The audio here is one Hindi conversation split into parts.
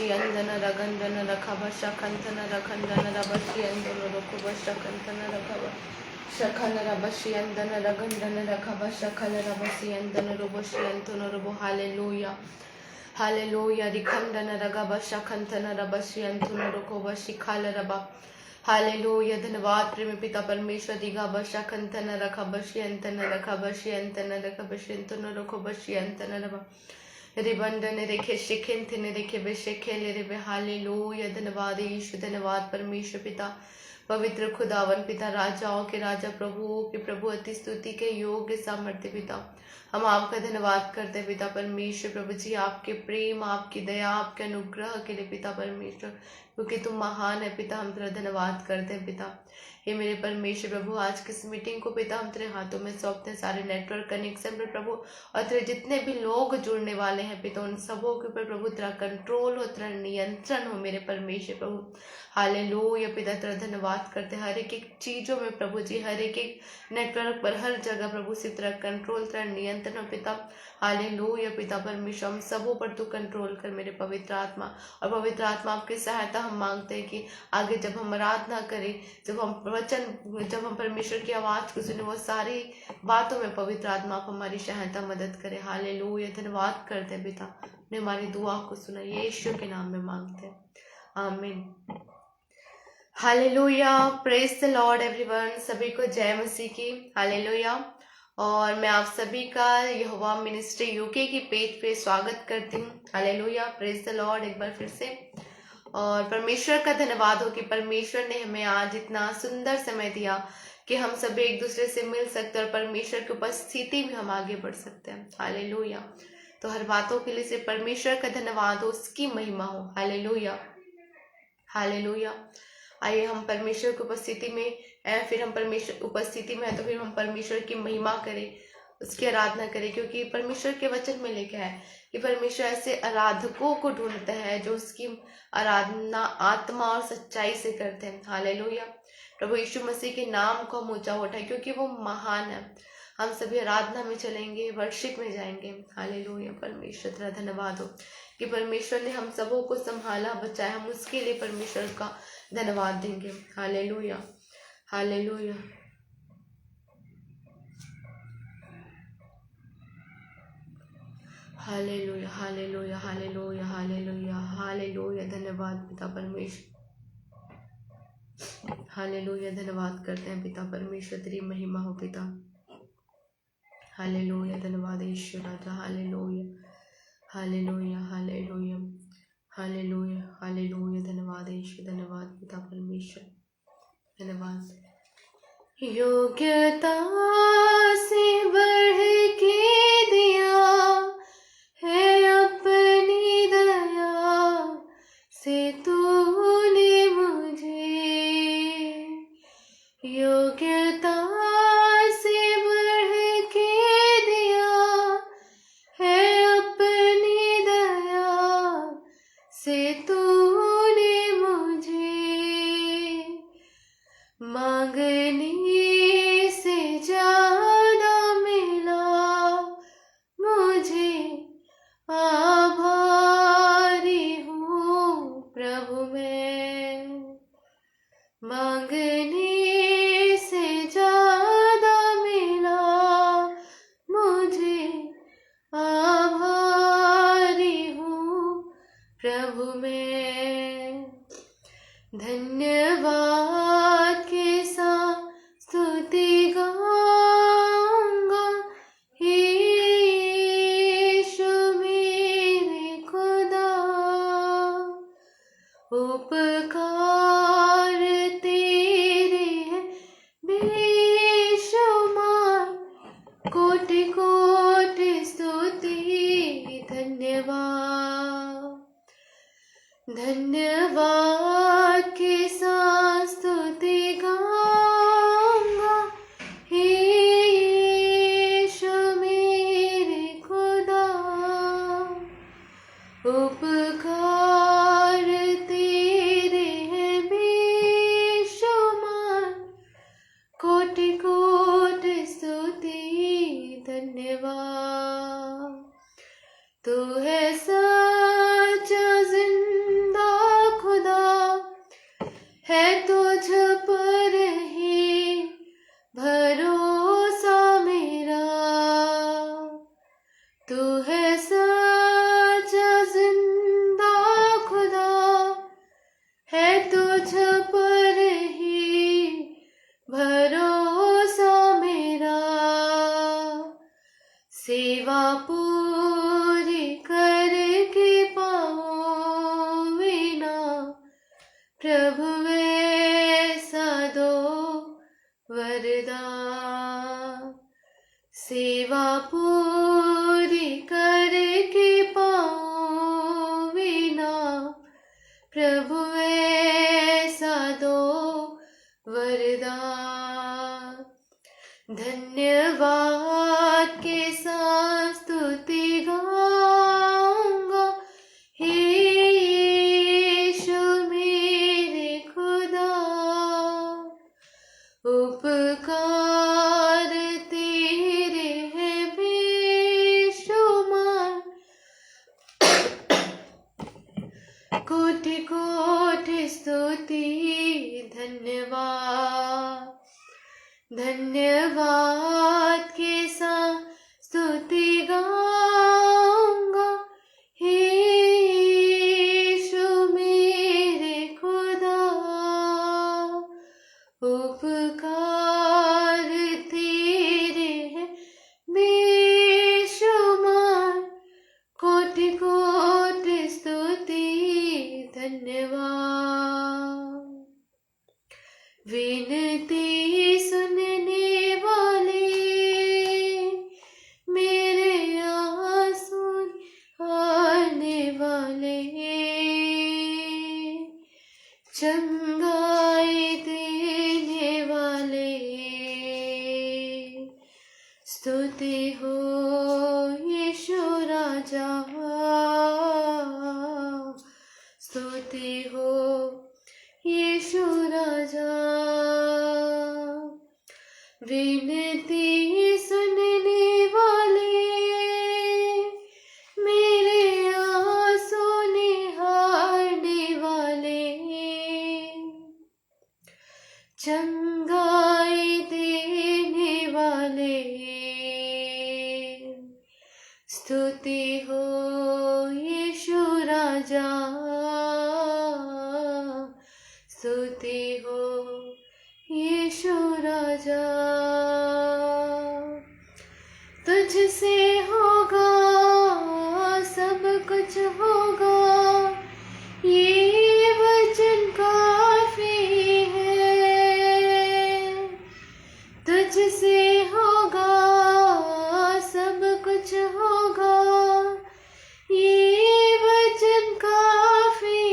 बश्चियंदन रगंदन रखब शकंतन रखंदन रबश्चियंदन रखब शकंतन रखब शखन रबश्चियंदन रगंदन रखब शखल रबश्चियंदन रबश्चियंतन रब हालेलुया हालेलुया रिखंदन रगब शकंतन रबश्चियंतन रखब शिखाल रब हालेलुया धन्यवाद प्रेमी पिता परमेश्वर दिगा बशा कंतन रखा बशियंतन रखा बशियंतन रखा बशियंतन रखो बशियंतन रखा रिबंदन रेखे शिखिंतन रेखे बेशेखे ले रे हालेलुया धन्यवाद यीशु धन्यवाद परमेश्वर पिता पवित्र खुदावन पिता राजाओं के राजा प्रभुओं के प्रभु अति स्तुति के योग्य सामर्थ्य पिता हम आपका धन्यवाद करते हैं पिता परमेश्वर प्रभु जी आपके प्रेम आपकी दया आपके अनुग्रह के लिए पिता परमेश्वर क्योंकि तुम महान है पिता हम तेरा धन्यवाद करते हैं पिता हे मेरे परमेश्वर प्रभु आज किस मीटिंग को पिता हम तेरे हाथों में सौंपते हैं सारे नेटवर्क कनेक्शन पर प्रभु और तेरे जितने भी लोग जुड़ने वाले हैं पिता उन सबों के ऊपर प्रभु तेरा कंट्रोल हो तेरा नियंत्रण हो मेरे परमेश्वर प्रभु हालेलुया पिता तेरा धन्यवाद करते हर एक चीजों में प्रभु जी हर एक नेटवर्क पर हर जगह प्रभु से तेरा कंट्रोल तेरा नियंत्रण हो पिता हालेलुया पिता परमेश्वर हम सबों पर तू कंट्रोल कर मेरे पवित्र आत्मा और पवित्र आत्मा आपकी सहायता हम मांगते हैं कि आगे जब हम आराधना करें जब हम परमेश्वर की आवाज को सुने वो सारी बातों में पवित्र आत्मा आप हमारी सहायता मदद करे हालेलुया धन्यवाद करते हैं पिता ने हमारी दुआ को सुना यीशु के नाम में मांगते हैं आमीन hallelujah praise the Lord everyone सभी को जय मसीह की हालेलुया और मैं आप सभी का यहोवा मिनिस्ट्री यूके की पेज पे स्वागत करती हूँ हालेलुया प्रेज द लॉर्ड एक बार फिर से और परमेश्वर का धन्यवाद हो कि परमेश्वर ने हमें आज इतना सुंदर समय दिया कि हम सभी एक दूसरे से मिल सकते हैं और परमेश्वर की उपस्थिति में हम आगे बढ़ सकते हैं हालेलुया तो हर बातों के लिए सिर्फ परमेश्वर का धन्यवाद हो उसकी महिमा हो हालेलुया हालेलुया आइए हम परमेश्वर की उपस्थिति में फिर हम परमेश्वर उपस्थिति में है तो फिर हम परमेश्वर की महिमा करें उसकी आराधना करें क्योंकि परमेश्वर के वचन में लिखा है कि परमेश्वर ऐसे आराधकों को ढूंढता है जो उसकी आराधना आत्मा और सच्चाई से करते हैं हालेलुया प्रभु यीशु मसीह के नाम को हम ऊंचा उठाएं क्योंकि वो महान है हम सभी आराधना में चलेंगे वर्शिप में जाएंगे हालेलुया परमेश्वर तेरा धन्यवाद हो कि परमेश्वर ने हम सबों को संभाला बचाया हम उसके लिए परमेश्वर का धन्यवाद देंगे हालेलुया हालेलुया हालेलुया हालेलुया हालेलुया हालेलुया हालेलुया धन्यवाद पिता परमेश्वर हालेलुया धन्यवाद करते हैं पिता परमेश्वर तेरी महिमा हो पिता हालेलुया धन्यवाद ईश्वर राजा हालेलुया हालेलुया हालेलुया हालेलुया हालेलुया धन्यवाद ईश्वर धन्यवाद पिता परमेश्वर धन्यवाद योग्यता से बढ़ के दिया है अपनी दया से तूने मुझे योग्यता से बढ़ के दिया है अपनी दया से तूने मुझे मांगने से ज्यादा मिला मुझे आभारी हूँ प्रभु मैं मांगने से ज्यादा मिला मुझे आभारी हूँ प्रभु मैं धन्यवाद के साथ स्तुति गाऊंगा यीशु मेरे खुदा उपकार तेरे हैं बेशुमार कोटि कोटि स्तुति धन्यवाद धन्यवाद के साथ स्तुति गाऊंगा यीशु मेरे खुदा उपकार तेरे हैं बेशुमार कोटि कोटि स्तुति धन्यवाद तू है सच्चा जिंदा प्रभु ऐसा दो वरदान। धन्यवाद के साथ स्तुति गाऊंगा, हे यीशु मेरे खुदा। उपकार तेरे हैं बेशुमार, कोटि कोटि स्तुति धन्यवाद। धन्यवाद के साथ स्तुति गाऊंगा, हे यीशु मेरे खुदा। उपकार तेरे हैं बेशुमार, कोटि कोटि स्तुति धन्यवाद। विनती सुनने वाले, मेरे आंसू आने वाले, चंगाई देने वाले, स्तुति हो यीशु राजा, स्तुति हो यीशु राजा। विनती सुनने वाले, मेरे आंसू निहारने वाले, चंगाई देने वाले, स्तुति हो यीशु राजा, स्तुति हो यीशु राजा। तुझसे होगा सब कुछ होगा, ये वचन काफी है। तुझसे होगा सब कुछ होगा, ये वचन काफी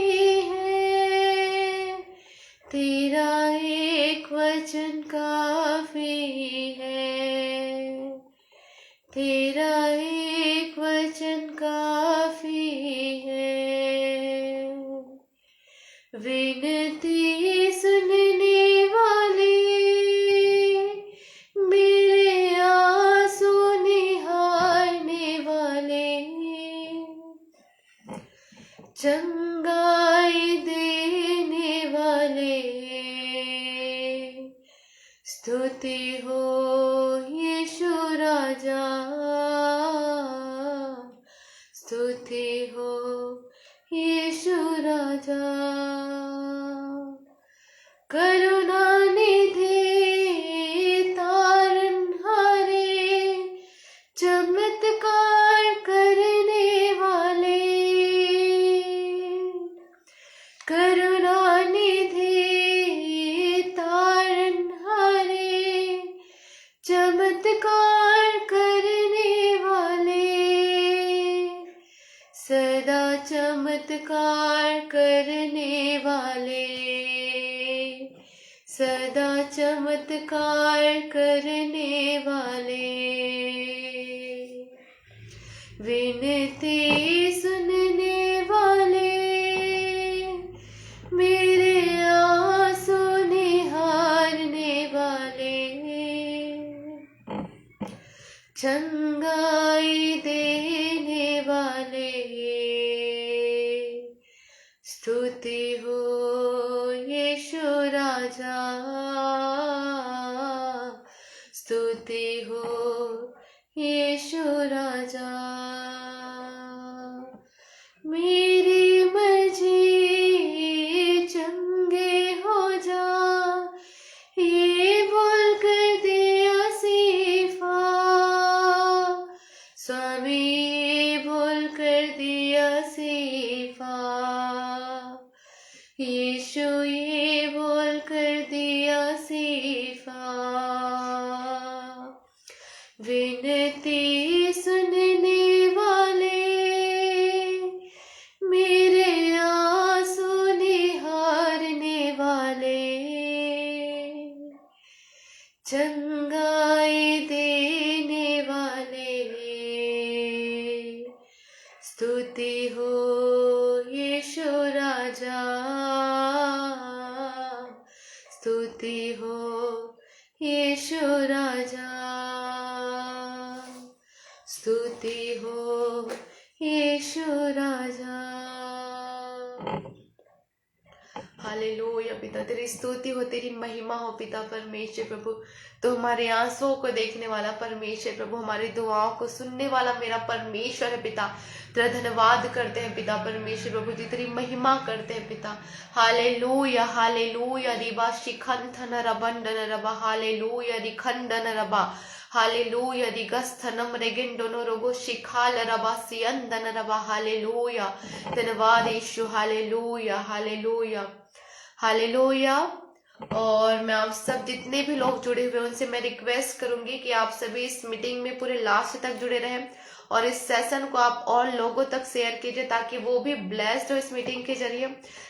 है। तेरा एक वचन काफी है, तेरा एक वचन काफी है। विनती सुनने वाले, मेरे आंसू निहारने वाले, चंगाई देने वाले, स्तुति हो यीशु राजा, स्तुति हो यीशु राजा। करुणा निधि तारनहारे, चमत्कार करने वाले, करुणा निधि तारनहारे, चमत्कार करने वाले, सदा चमत्कार करने वाले, सदा चमत्कार करने वाले। विनती सुनने वाले, मेरे आंसू निहारने वाले, चंगाई देने वाले, स्तुति हो यीशु राजा, स्तुति हो यीशु राजा। मेरी मर्जी चंगे हो जा, ये बोल कर दिया सीफा। स्वामी बोल कर दिया सीफा, यीशु ये बोल कर दिया सीफा। विनती राजा, स्तुति हो यीशु राजा, स्तुति हो यीशु राजा। हालेलुया पिता, तेरी स्तुति हो, तेरी महिमा हो पिता परमेश्वर प्रभु। तो हमारे आंसुओं को देखने वाला परमेश्वर प्रभु, हमारी दुआओं को सुनने वाला मेरा परमेश्वर है पिता। तेरा धन्यवाद करते हैं पिता परमेश्वर प्रभु जी, तेरी महिमा करते हैं पिता। हालेलुया हालेलुया रिबा शिखंथन रबंडन रबा, हालेलुया रिखंडन रबा, हालेलुया रिगस्थनम रेगिंडोनो रोगो शिखाल रबा सियंदन रबा। हालेलुया, धन्यवाद यीशु। हालेलुया हालेलुया हालेलुया। और मैं आप सब जितने भी लोग जुड़े हुए उनसे मैं रिक्वेस्ट करूंगी कि आप सभी इस मीटिंग में पूरे लास्ट तक जुड़े रहें और इस सेशन को आप और लोगों तक शेयर कीजिए ताकि वो भी ब्लेस्ड हो इस मीटिंग के जरिए।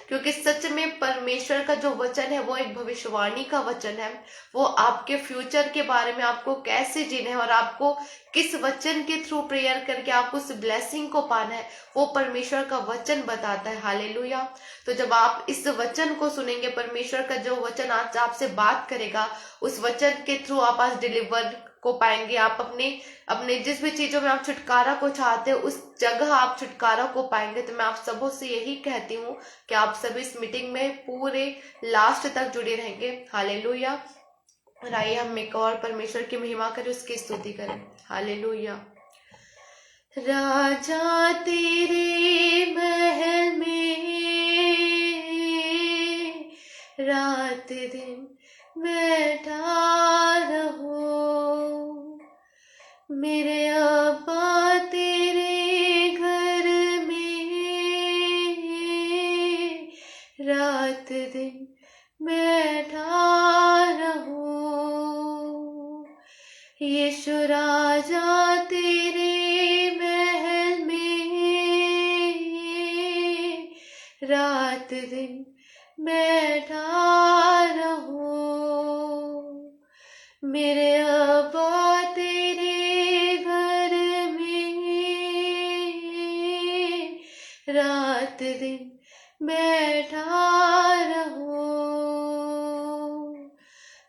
क्योंकि सच में परमेश्वर का जो वचन है वो एक भविष्यवाणी का वचन है। वो आपके फ्यूचर के बारे में, आपको कैसे जीना है और आपको किस वचन के थ्रू प्रेयर करके आपको उस ब्लेसिंग को पाना है, वो परमेश्वर का वचन बताता है। हालेलुया। तो जब आप इस वचन को सुनेंगे, परमेश्वर का जो वचन आज आपसे बात करेगा, उस वचन के थ्रू आप आज डिलीवर को पाएंगे। आप अपने जिस भी चीजों में आप छुटकारा को चाहते हो उस जगह आप छुटकारा को पाएंगे। तो मैं आप सबों से यही कहती हूँ कि आप सभी इस मीटिंग में पूरे लास्ट तक जुड़े रहेंगे। हालेलुया। और आइए हम एक और परमेश्वर की महिमा करें, उसकी स्तुति करें। हालेलुया। राजा तेरे महल में रात दिन बैठा रहो, मेरे आपा तेरे घर में रात दिन बैठा रहो, यीशु राजा तेरे महल में रात दिन बैठा रहो, मेरे अब्बा तेरे घर में रात दिन बैठा रहो,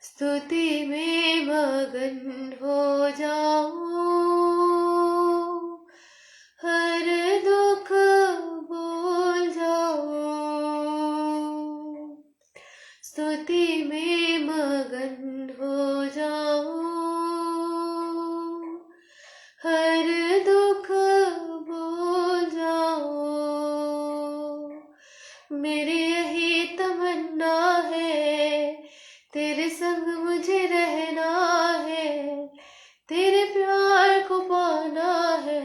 स्तुति में मगन हो जाओ, हर दुख भूल जाओ, स्तुति में मगन हो जाओ, हर दुख भूल जाओ, मेरी यही तमन्ना है, तेरे संग मुझे रहना है, तेरे प्यार को पाना है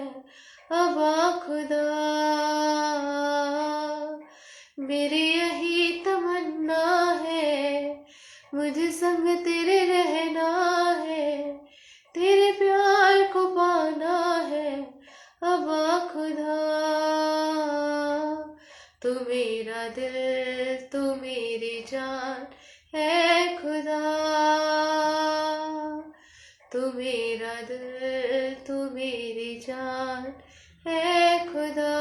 अबा खुदा, मेरी यही तमन्ना है, मुझे संग तेरे रहना है, तेरे प्यार को पाना है अबा खुदा, तू मेरा दिल तू मेरी जान है खुदा, तू मेरा दिल तू मेरी जान है खुदा,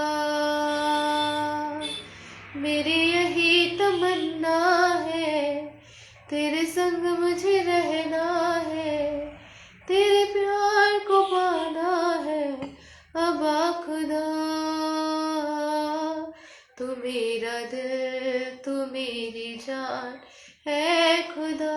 मेरी यही तमन्ना है, तेरे संग मुझे रहना है, तेरे प्यार को पाना है अबा खुदा, तू मेरा दिल तू मेरी जान है खुदा।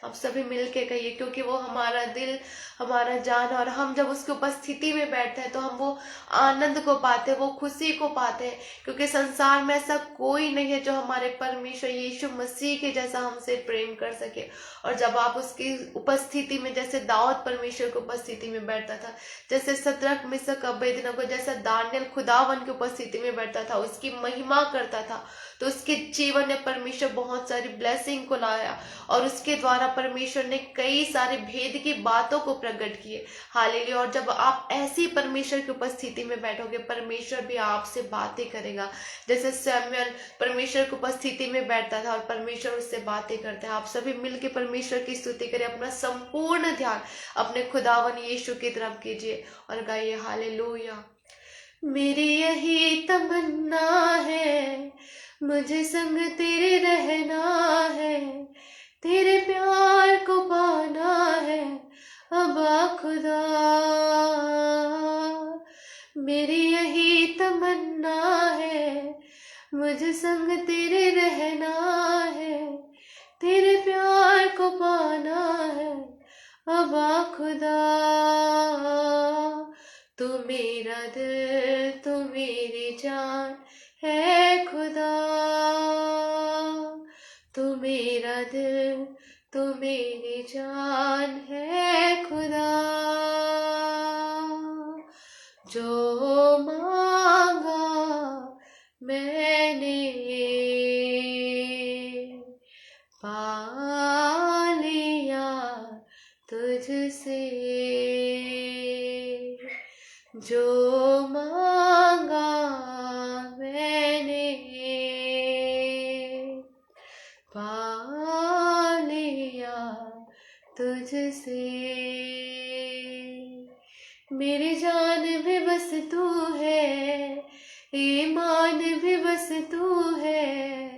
आप सभी मिलके कहिए, क्योंकि वो हमारा दिल हमारा जान है और हम जब उसकी उपस्थिति में बैठते हैं तो हम वो आनंद को पाते हैं, वो खुशी को पाते हैं। क्योंकि संसार में ऐसा कोई नहीं है जो हमारे परमेश्वर यीशु मसीह के जैसा हमसे प्रेम कर सके। और जब आप उसकी उपस्थिति में, जैसे दाऊद परमेश्वर की उपस्थिति में बैठता था, जैसे सद्रक मिशक अबेदनगो जैसा दानियल खुदावन की उपस्थिति में बैठता था, उसकी महिमा करता था, तो उसके जीवन में परमेश्वर बहुत सारी ब्लेसिंग को लाया और उसके द्वारा परमेश्वर ने कई सारे भेद की बातों को प्रकट किए। हालेलुया। और जब आप ऐसी परमेश्वर की उपस्थिति में बैठोगे, परमेश्वर भी आपसे बातें करेगा। जैसे सैमुअल परमेश्वर की उपस्थिति में बैठता था और परमेश्वर उससे बातें करता है। आप सभी मिलकर परमेश्वर की स्तुति करें, अपना संपूर्ण ध्यान अपने खुदावन यीशु की तरफ कीजिए और गाइए हालेलुया। मेरी यही तमन्ना मुझे संग तेरे रहना है, तेरे प्यार को पाना है अबा खुदा। मेरी यही तमन्ना है, मुझे संग तेरे रहना है, तेरे प्यार को पाना है अबा खुदा। तू मेरा दिल, तू मेरी जान है खुदा। तू मेरा दिल, तू मेरी जान है खुदा। जो मांगा मैंने पा लिया तुझसे, जो मांगा मैंने पा लिया तुझसे। मेरी जान भी बस तू है, ईमान भी बस तू है,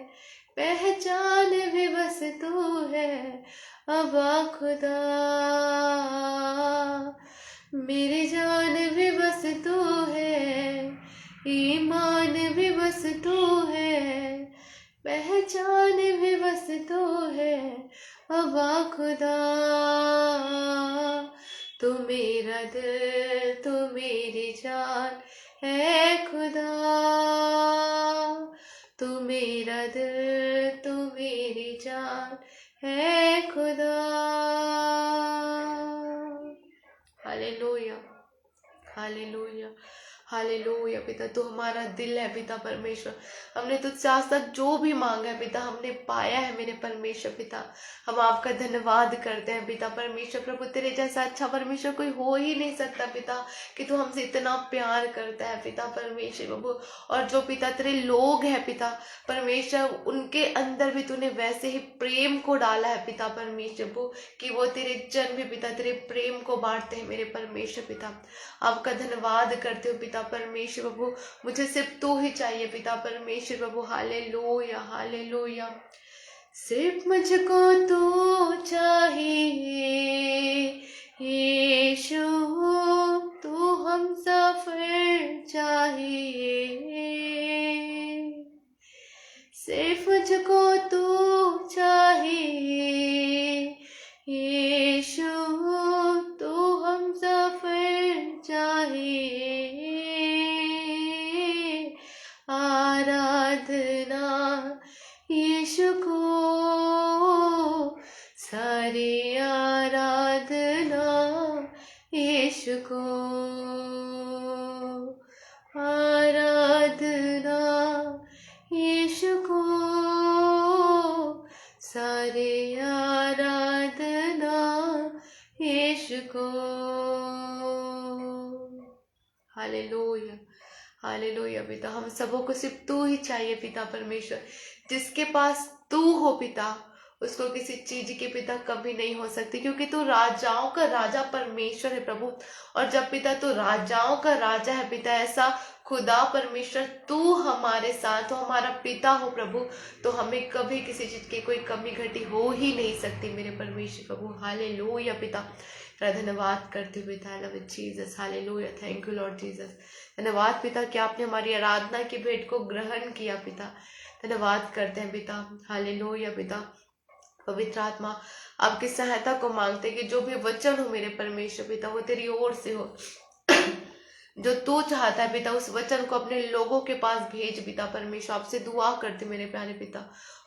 पहचान भी बस तू है अबा खुदा। मेरी जान भी बस तू है, ईमान भी बस तू है, पहचान भी बस तू है अबा खुदा। तू मेरा दिल, तू मेरी जान है खुदा। तू मेरा दिल, तू मेरी जान है खुदा। हालेलुया, हालेलुया, हालेलुया। पिता तू हमारा दिल है पिता परमेश्वर, हमने तुझसे आज तक जो भी मांगा है पिता हमने पाया है मेरे परमेश्वर पिता। हम आपका धन्यवाद करते हैं पिता परमेश्वर। प्रभु तेरे जैसा अच्छा परमेश्वर कोई हो ही नहीं सकता पिता, कि तू हमसे इतना प्यार करता है पिता परमेश्वर प्रभु। और जो पिता तेरे लोग हैं पिता परमेश्वर, उनके अंदर भी तूने वैसे ही प्रेम को डाला है पिता परमेश्वर प्रभु, कि वो तेरे जन भी पिता तेरे प्रेम को बांटते हैं मेरे परमेश्वर पिता। आपका धन्यवाद करते हो पिता परमेश्वर प्रभु। मुझे सिर्फ तू ही चाहिए पिता परमेश्वर प्रभु। Hallelujah, hallelujah. सिर्फ मुझको तू चाहिए यीशु, तू हम सफर चाहिए। सिर्फ मुझको तू चाहिए यीशु, तू हम सफर चाहिए। आराधना यीशु को, सारी आराधना यीशु को। आराधना यीशु को, सारी आराधना यीशु को। हालेलुया, हालेलुया पिता। हम सबों को सिर्फ तू ही चाहिए पिता परमेश्वर। जिसके पास तू हो पिता, उसको किसी चीज की पिता कमी नहीं हो सकती, क्योंकि तू राजाओं का राजा परमेश्वर है प्रभु। और जब पिता तू राजाओं का राजा है पिता, ऐसा खुदा परमेश्वर तू हमारे साथ हो, हमारा पिता हो प्रभु, तो हमें कभी किसी चीज की कोई कमी घटी हो ही नहीं सकती मेरे परमेश्वर प्रभु। हालेलुया पिता, तेरा धन्यवाद करते हुए पिता। I love you Jesus, hallelujah, thank you Lord Jesus. धन्यवाद पिता कि आपने हमारी आराधना की भेंट को ग्रहण किया पिता। धन्यवाद करते हैं पिता। हालेलुया पिता। पवित्र आत्मा आपकी सहायता को मांगते कि जो भी वचन हो मेरे परमेश्वर पिता वो तेरी ओर से हो। जो तू चाहता है पिता उस वचन को अपने लोगों के पास भेज पिता परमेश्वर। आपसे दुआ करते मेरे प्यारे पिता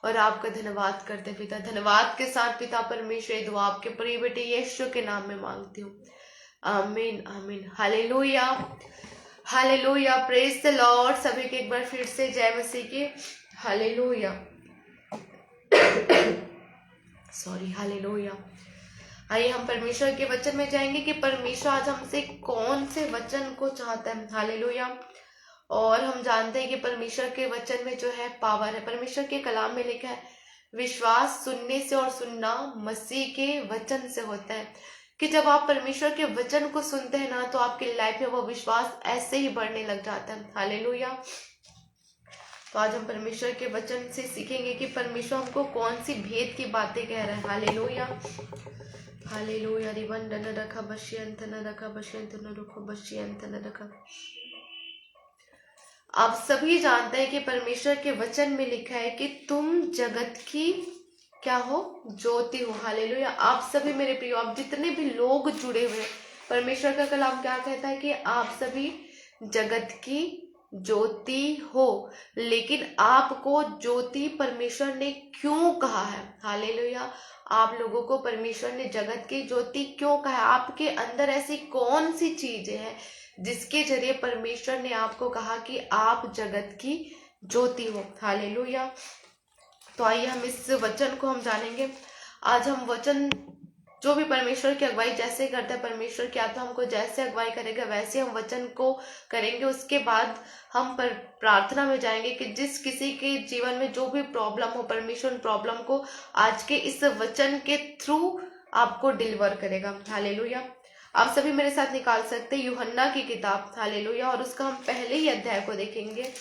और आपका धन्यवाद करते पिता। धन्यवाद के साथ पिता परमेश्वर ये दुआ आपके प्रिय बेटे यीशु के नाम में मांगती हूँ, आमीन, आमीन। Hallelujah, hallelujah, praise the Lord. सभी के एक बार फिर से जय मसीह की। Hallelujah, sorry, hallelujah. आइए हम परमेश्वर के वचन में जाएंगे कि परमेश्वर आज हमसे कौन से वचन को चाहता है। हालेलुया। और हम जानते हैं कि परमेश्वर के वचन में जो है पावर है। परमेश्वर के कलाम में लिखा है विश्वास सुनने से और सुनना मसीह के वचन से होता है, कि जब आप परमेश्वर के वचन को सुनते हैं ना तो आपकी लाइफ में वो विश्वास ऐसे ही बढ़ने लग जाता है। हालेलुया। तो आज हम परमेश्वर के वचन से सीखेंगे कि परमेश्वर हमको कौन सी भेद की बातें कह रहा है। Hallelujah, hallelujah. रिबंधन रखा बश्यंतन रखा बश्यंतन रुखो बश्यंतन रखा। आप सभी जानते हैं कि परमेश्वर के वचन में लिखा है कि तुम जगत की क्या हो, ज्योति हो। हालेलुया। आप सभी मेरे प्रियो, आप जितने भी लोग जुड़े हुए हैं, परमेश्वर का कलाम क्या कहता है कि आप सभी जगत की ज्योति हो। लेकिन आपको ज्योति परमेश्वर ने क्यों कहा है? हालेलुया। आप लोगों को परमेश्वर ने जगत की ज्योति क्यों कहा है? आपके अंदर ऐसी कौन सी चीजें हैं जिसके जरिए परमेश्वर ने आपको कहा कि आप जगत की ज्योति हो? हालेलुया। तो आइए हम इस वचन को हम जानेंगे। आज हम वचन जो भी परमेश्वर की अगुवाई जैसे करता है परमेश्वर, क्या तो हमको जैसे अगुवाई करेगा वैसे हम वचन को करेंगे। उसके बाद हम प्रार्थना में जाएंगे कि जिस किसी के जीवन में जो भी प्रॉब्लम हो, परमेश्वर प्रॉब्लम को आज के इस वचन के थ्रू आपको डिलीवर करेगा। हालेलुया। आप सभी मेरे साथ निकाल सकते हैं यूहन्ना की किताब। हालेलुया। और उसका हम पहले ही अध्याय को देखेंगे,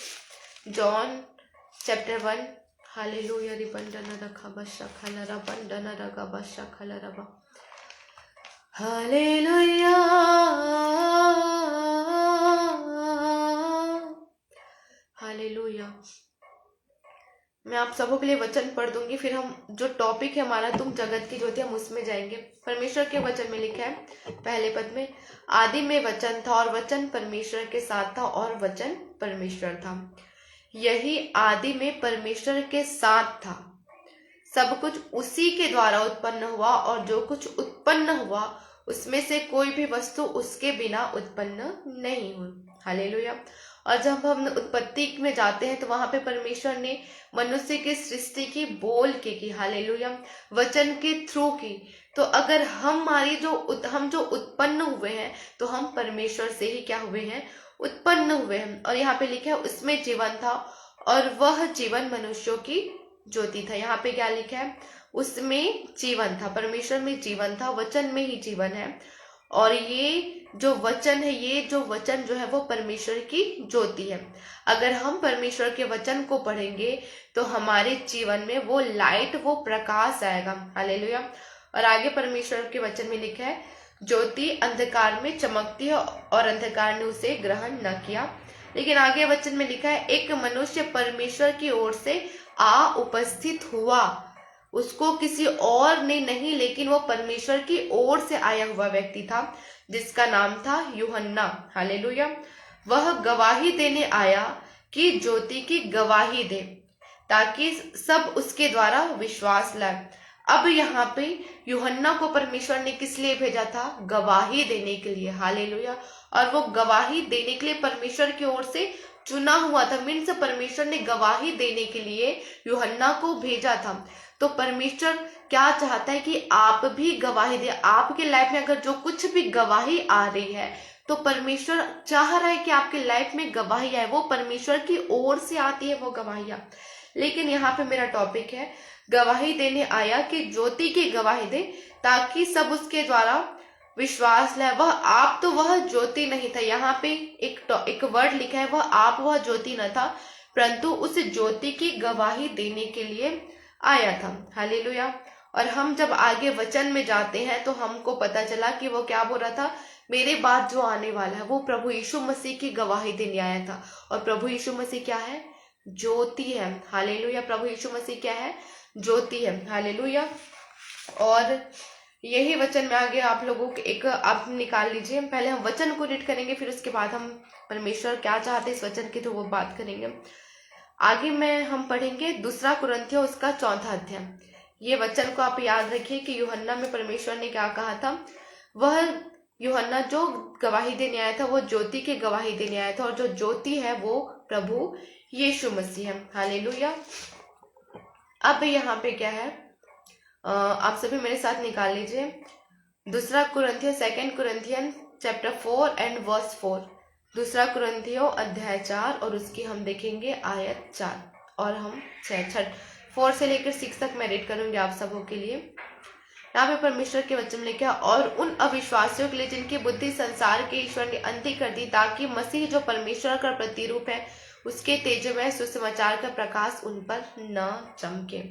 जॉन चैप्टर 1। हालेलुया। रिबंधन रखा बशा खलरा बंधन रगा बशा खलरा बा। Hallelujah, hallelujah. मैं आप सबों के लिए वचन पढ़ दूंगी, फिर हम जो टॉपिक है हमारा तुम जगत की ज्योति, हम उसमें जाएंगे। परमेश्वर के वचन में लिखा है पहले पद में, आदि में वचन था और वचन परमेश्वर के साथ था और वचन परमेश्वर था। यही आदि में परमेश्वर के साथ था। सब कुछ उसी के द्वारा उत्पन्न हुआ और जो कुछ उत्पन्न हुआ उसमें से कोई भी वस्तु उसके बिना उत्पन्न नहीं हुई। हालेलुया। और जब हम उत्पत्ति में जाते हैं तो वहां पे परमेश्वर ने मनुष्य की सृष्टि की बोल के की। हालेलुया। वचन के थ्रू की। तो अगर हम जो उत्पन्न हुए हैं तो हम परमेश्वर से ही क्या हुए हैं, उत्पन्न हुए हैं। और यहाँ पे लिखा है उसमें जीवन था और वह जीवन मनुष्यों की ज्योति था। यहाँ पे क्या लिखा है, उसमें जीवन था, परमेश्वर में जीवन था, वचन में ही जीवन है। और ये जो वचन है, ये जो वचन जो है वो परमेश्वर की ज्योति है। अगर हम परमेश्वर के वचन को पढ़ेंगे तो हमारे जीवन में वो लाइट, वो प्रकाश आएगा। हालेलुया। और आगे परमेश्वर के वचन में लिखा है, ज्योति अंधकार में चमकती है और अंधकार ने उसे ग्रहण न किया। लेकिन आगे वचन में लिखा है, एक मनुष्य परमेश्वर की ओर से आ उपस्थित हुआ। उसको किसी और ने नहीं, लेकिन वो परमेश्वर की ओर से आया हुआ व्यक्ति था जिसका नाम था यूहन्ना। हालेलुया। वह गवाही देने आया कि ज्योति की गवाही दे ताकि सब उसके द्वारा विश्वास लाए। अब यहाँ पे यूहन्ना को परमेश्वर ने किस लिए भेजा था? गवाही देने के लिए। हालेलुया। और वो गवाही देने के लिए परमेश्वर की ओर से चुना हुआ था। मीन्स परमेश्वर ने गवाही देने के लिए यूहन्ना को भेजा था। तो परमेश्वर क्या चाहता है कि आप भी गवाही दे। आपके लाइफ में अगर जो कुछ भी गवाही आ रही है तो परमेश्वर चाह रहा है कि आपके लाइफ में गवाही आए। वो परमेश्वर की ओर से आती है वो गवाहियां। लेकिन यहाँ पे मेरा टॉपिक है, गवाही देने आया कि ज्योति की गवाही दे ताकि सब उसके द्वारा विश्वास लाए। वह आप तो वह ज्योति नहीं था। यहाँ पे एक वर्ड लिखा है, वह आप वह ज्योति न था परंतु उस ज्योति की गवाही देने के लिए आया था। हालेलुया। और हम जब आगे वचन में जाते हैं तो हमको पता चला कि वो क्या बोल रहा था, मेरे बाद जो आने वाला है वो प्रभु यीशु मसीह की गवाही देने आया था। और प्रभु यीशु मसीह क्या है? ज्योति है। हालेलुया। प्रभु यीशु मसीह क्या है? ज्योति है। हालेलुया। और यही वचन में आगे आप लोगों को एक आप निकाल लीजिए। पहले हम वचन को रीड करेंगे, फिर उसके बाद हम परमेश्वर क्या चाहते इस वचन की तो वो बात करेंगे। आगे में हम पढ़ेंगे 2 कुरिन्थियों उसका 4 अध्याय। ये वचन को आप याद रखिए कि यूहन्ना में परमेश्वर ने क्या कहा था। वह यूहन्ना जो गवाही देने आया था वो ज्योति की गवाही देने आया था और जो ज्योति है वो प्रभु यीशु मसीह है। हालेलुया। अब यहाँ पे क्या है, आप सभी मेरे साथ निकाल लीजिए 2 कुरिन्थियन चैप्टर 4 एंड वर्स 4। 2 कुरिन्थियों अध्याय 4 और उसकी हम देखेंगे आयत 4 और हम 4 से लेकर 6 तक मैं रीड करूंगी आप सबों के लिए। यहाँ पे परमेश्वर के वचन में लिखा, और उन अविश्वासियों के लिए जिनकी बुद्धि संसार के ईश्वर ने अंधी कर दी ताकि मसीह जो परमेश्वर का प्रतिरूप है उसके तेजोमय सुसमाचार का प्रकाश उन पर न चमके।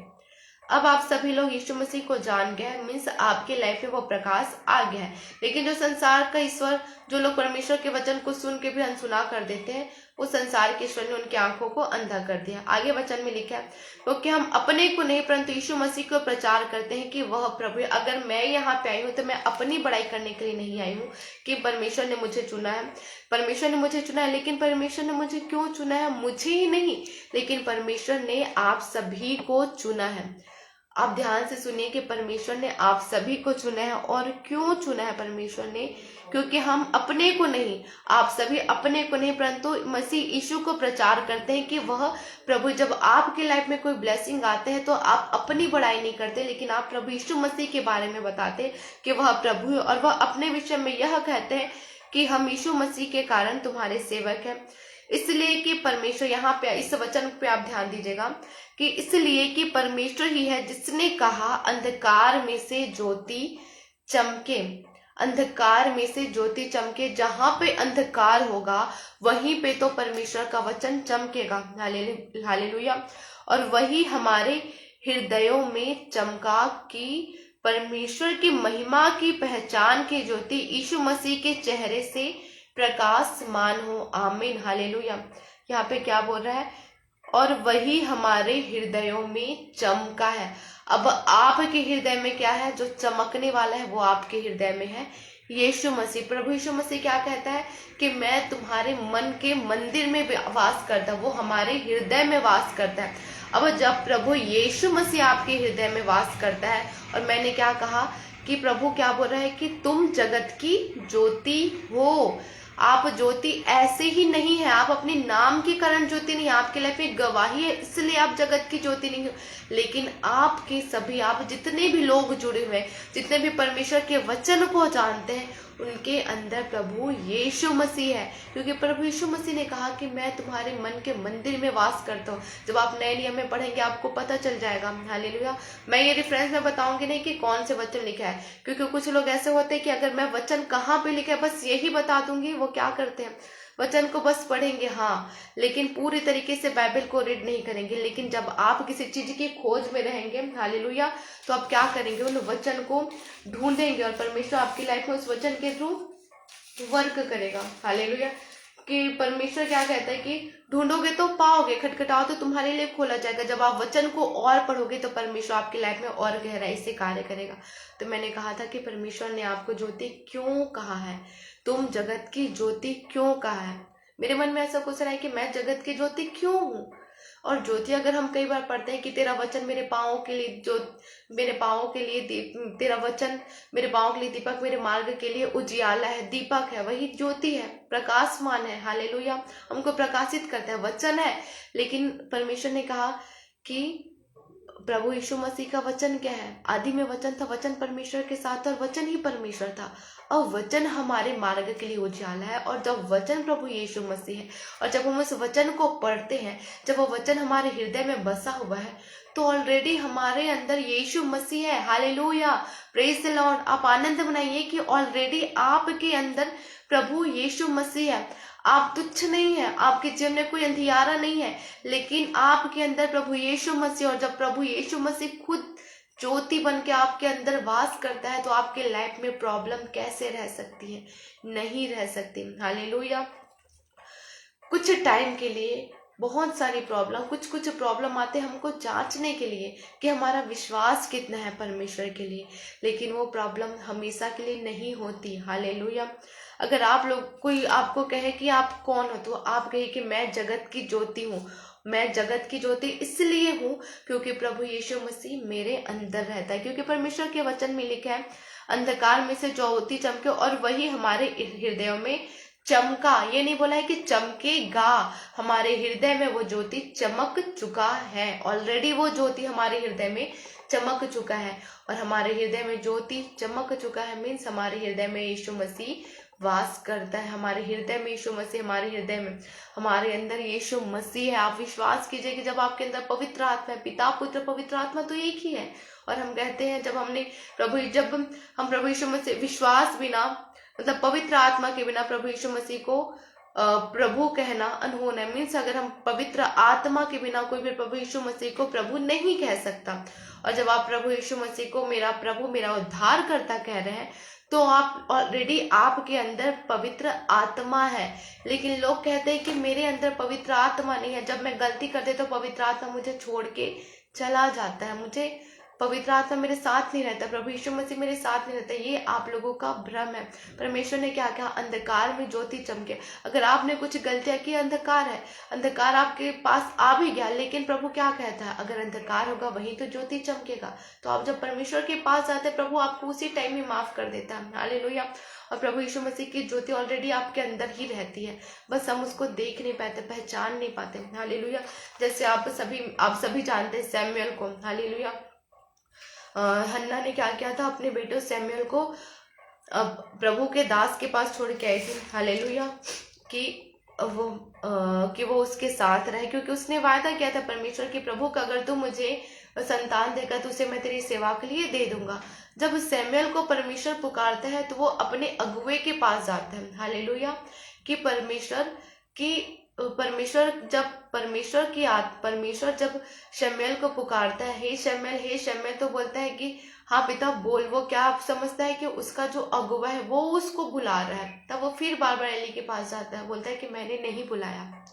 अब आप सभी लोग यीशु मसीह को जान गए, मीन्स आपके लाइफ में वो प्रकाश आ गया है। लेकिन जो संसार का ईश्वर, जो लोग परमेश्वर के वचन को सुन के भी अनसुना कर देते हैं, वो संसार के ईश्वर ने उनकी आंखों को अंधा कर दिया। आगे वचन में लिखा है, क्योंकि हम अपने को नहीं परंतु यीशु मसीह को प्रचार करते हैं कि वह प्रभु है। अगर मैं यहाँ पे आई हूँ तो मैं अपनी बड़ाई करने के लिए नहीं आई हूँ कि परमेश्वर ने मुझे चुना है। परमेश्वर ने मुझे चुना है, लेकिन परमेश्वर ने मुझे क्यों चुना है? मुझे ही नहीं, लेकिन परमेश्वर ने आप सभी को चुना है। आप ध्यान से सुनिए कि परमेश्वर ने आप सभी को चुना है। और क्यों चुना है परमेश्वर ने? क्योंकि हम अपने को नहीं, आप सभी अपने को नहीं परंतु मसीह यीशु को प्रचार करते हैं कि वह प्रभु। जब आपके लाइफ में कोई ब्लेसिंग आते हैं तो आप अपनी बड़ाई नहीं करते, लेकिन आप प्रभु यीशु मसीह के बारे में बताते कि वह प्रभु है। और वह अपने विषय में यह कहते हैं कि हम यीशु मसीह के कारण तुम्हारे सेवक हैं। इसलिए कि परमेश्वर, यहाँ पे इस वचन पे आप ध्यान दीजिएगा कि इसलिए कि परमेश्वर ही है जिसने कहा अंधकार में से ज्योति चमके। अंधकार में से ज्योति चमके। जहां पे अंधकार होगा वहीं पे तो परमेश्वर का वचन चमकेगा। हालेलुया। और वही हमारे हृदयों में चमका कि परमेश्वर की महिमा की पहचान की ज्योति यीशु मसीह के चेहरे से प्रकाशमान हो। आमीन। हालेलुया। यहाँ पे क्या बोल रहा है? और वही हमारे हृदयों में चमका है। अब आपके हृदय में क्या है? जो चमकने वाला है वो आपके हृदय में है यीशु मसीह। प्रभु यीशु मसीह क्या कहता है कि मैं तुम्हारे मन के मंदिर में वास करता हूँ। वो हमारे हृदय में वास करता है। अब जब प्रभु यीशु मसीह आपके हृदय में वास करता है, और मैंने क्या कहा कि प्रभु क्या बोल रहा है कि तुम जगत की ज्योति हो। आप ज्योति ऐसे ही नहीं है, आप अपने नाम के कारण ज्योति नहीं, आपके लाइफ में गवाही है इसलिए आप जगत की ज्योति नहीं हो। लेकिन आपके सभी, आप जितने भी लोग जुड़े हुए हैं, जितने भी परमेश्वर के वचन को जानते हैं, उनके अंदर प्रभु यीशु मसीह है। क्योंकि प्रभु यीशु मसीह ने कहा कि मैं तुम्हारे मन के मंदिर में वास करता हूँ। जब आप नए नियम में पढ़ेंगे आपको पता चल जाएगा। हालेलुया। मैं ये रेफरेंस में बताऊंगी नहीं कि कौन से वचन लिखा है, क्योंकि कुछ लोग ऐसे होते हैं कि अगर मैं वचन कहाँ पे लिखा है बस यही बता दूंगी। वो क्या करते हैं, वचन को बस पढ़ेंगे, हाँ, लेकिन पूरी तरीके से बाइबल को रीड नहीं करेंगे। लेकिन जब आप किसी चीज की खोज में रहेंगे, हालेलुया, तो आप क्या करेंगे? उन वचन को ढूंढेंगे और परमेश्वर आपकी लाइफ में उस वचन के थ्रू वर्क करेगा। हालेलुया। कि परमेश्वर क्या कहता है कि ढूंढोगे तो पाओगे, खटखटाओ तो तुम्हारे लिए खोला जाएगा। जब आप वचन को और पढ़ोगे तो परमेश्वर आपकी लाइफ में और गहराई से कार्य करेगा। तो मैंने कहा था कि परमेश्वर ने आपको ज्योति क्यों कहा है, तुम जगत की ज्योति क्यों कहा है। मेरे मन में ऐसा क्वेश्चन है कि मैं जगत की ज्योति क्यों हूँ? और ज्योति अगर हम कई बार पढ़ते हैं कि तेरा वचन मेरे पाँवों के लिए, जो मेरे पाँवों के लिए तेरा वचन मेरे पाँवों के लिए दीपक, मेरे मार्ग के लिए उजियाला है। दीपक है, वही ज्योति है, प्रकाशमान है। हालेलुया। हमको प्रकाशित करता है, वचन है। लेकिन परमेश्वर ने कहा कि प्रभु यीशु मसीह का वचन क्या है? आदि में वचन था, वचन परमेश्वर के साथ और वचन ही परमेश्वर था, और वचन हमारे मार्ग के लिए उजाला है। और जब वचन प्रभु यीशु मसीह है और जब हम उस वचन को पढ़ते हैं, जब वो वचन हमारे हृदय में बसा हुआ है, तो ऑलरेडी हमारे अंदर यीशु मसीह है। Hallelujah, praise the Lord. आप आनंद मनाइए कि ऑलरेडी आपके अंदर प्रभु यीशु मसीह है। आप तुच्छ नहीं है, आपके जीवन में कोई अंधियारा नहीं है, लेकिन आपके अंदर प्रभु यीशु मसीह। और जब प्रभु यीशु मसीह खुद ज्योति बन के आपके अंदर वास करता है तो आपके लाइफ में प्रॉब्लम कैसे रह सकती है? नहीं रह सकती। हालेलुया। कुछ टाइम के लिए बहुत सारी प्रॉब्लम, कुछ प्रॉब्लम आते हैं हमको जांचने के लिए कि हमारा विश्वास कितना है परमेश्वर के लिए, लेकिन वो प्रॉब्लम हमेशा के लिए नहीं होती। हालेलुया। अगर आप लोग, कोई आपको कहे कि आप कौन हो, तो आप कहे कि मैं जगत की ज्योति हूँ। मैं जगत की ज्योति इसलिए हूँ क्योंकि प्रभु यीशु मसीह मेरे अंदर रहता है। क्योंकि परमेश्वर के वचन में लिखा है अंधकार में से ज्योति चमके और वही हमारे हृदयों में चमका। ये नहीं बोला है कि चमकेगा, हमारे हृदय में वो ज्योति चमक चुका है। ऑलरेडी वो ज्योति हमारे हृदय में चमक चुका है। और हमारे हृदय में ज्योति चमक चुका है मीन्स हमारे हृदय में यीशु मसीह वास करता है। हमारे हृदय में यीशु मसीह, हमारे हृदय में, हमारे अंदर यीशु मसीह है। आप विश्वास कीजिए कि जब आपके अंदर पवित्र आत्मा है, पिता पुत्र पवित्र आत्मा तो एक ही है। और हम कहते हैं जब हम प्रभु यीशु मसीह विश्वास बिना, मतलब पवित्र आत्मा के बिना प्रभु यीशु मसीह को प्रभु कहना अनहोना है। मीन्स अगर हम पवित्र आत्मा के बिना कोई भी प्रभु यीशु मसीह को प्रभु नहीं कह सकता। और जब आप प्रभु यीशु मसीह को मेरा प्रभु मेरा उद्धारकर्ता कह रहे हैं तो आप ऑलरेडी आपके अंदर पवित्र आत्मा है। लेकिन लोग कहते हैं कि मेरे अंदर पवित्र आत्मा नहीं है, जब मैं गलती करते तो पवित्र आत्मा मुझे छोड़ के चला जाता है, मुझे पवित्र आत्मा मेरे साथ नहीं रहता, प्रभु यीशु मसीह मेरे साथ नहीं रहता। ये आप लोगों का भ्रम है। परमेश्वर ने क्या कहा, अंधकार में ज्योति चमके। अगर आपने कुछ गलतियां की, अंधकार है, अंधकार आपके पास आ भी गया, लेकिन प्रभु क्या कहता है, अगर अंधकार होगा वहीं तो ज्योति चमकेगा। तो आप जब परमेश्वर के पास जाते हैं, प्रभु आपको उसी टाइम ही माफ कर देता है। हालेलुया। और प्रभु यीशु मसीह की ज्योति ऑलरेडी आपके अंदर ही रहती है, बस हम उसको देख नहीं पाते, पहचान नहीं पाते। हालेलुया। जैसे आप सभी जानते हैं सैमुएल को। हालेलुया। हन्ना ने क्या किया था, अपने बेटे सैमुएल को प्रभु के दास के पास छोड़ के आई थी। हालेलुया। कि वो उसके साथ रहे, क्योंकि उसने वायदा किया था परमेश्वर की, प्रभु का अगर तू मुझे संतान देगा तो उसे मैं तेरी सेवा के लिए दे दूंगा। जब सैमुएल को परमेश्वर पुकारता है तो वो अपने अगुवे के पास जाता है। हालेलुया। कि परमेश्वर जब शमूएल को पुकारता है, हे शमूएल, तो बोलता है कि हाँ पिता बोल। वो क्या आप समझता है कि उसका जो अगुवा है वो उसको बुला रहा है। तब वो फिर बार बार एली के पास जाता है, बोलता है कि मैंने नहीं बुलाया।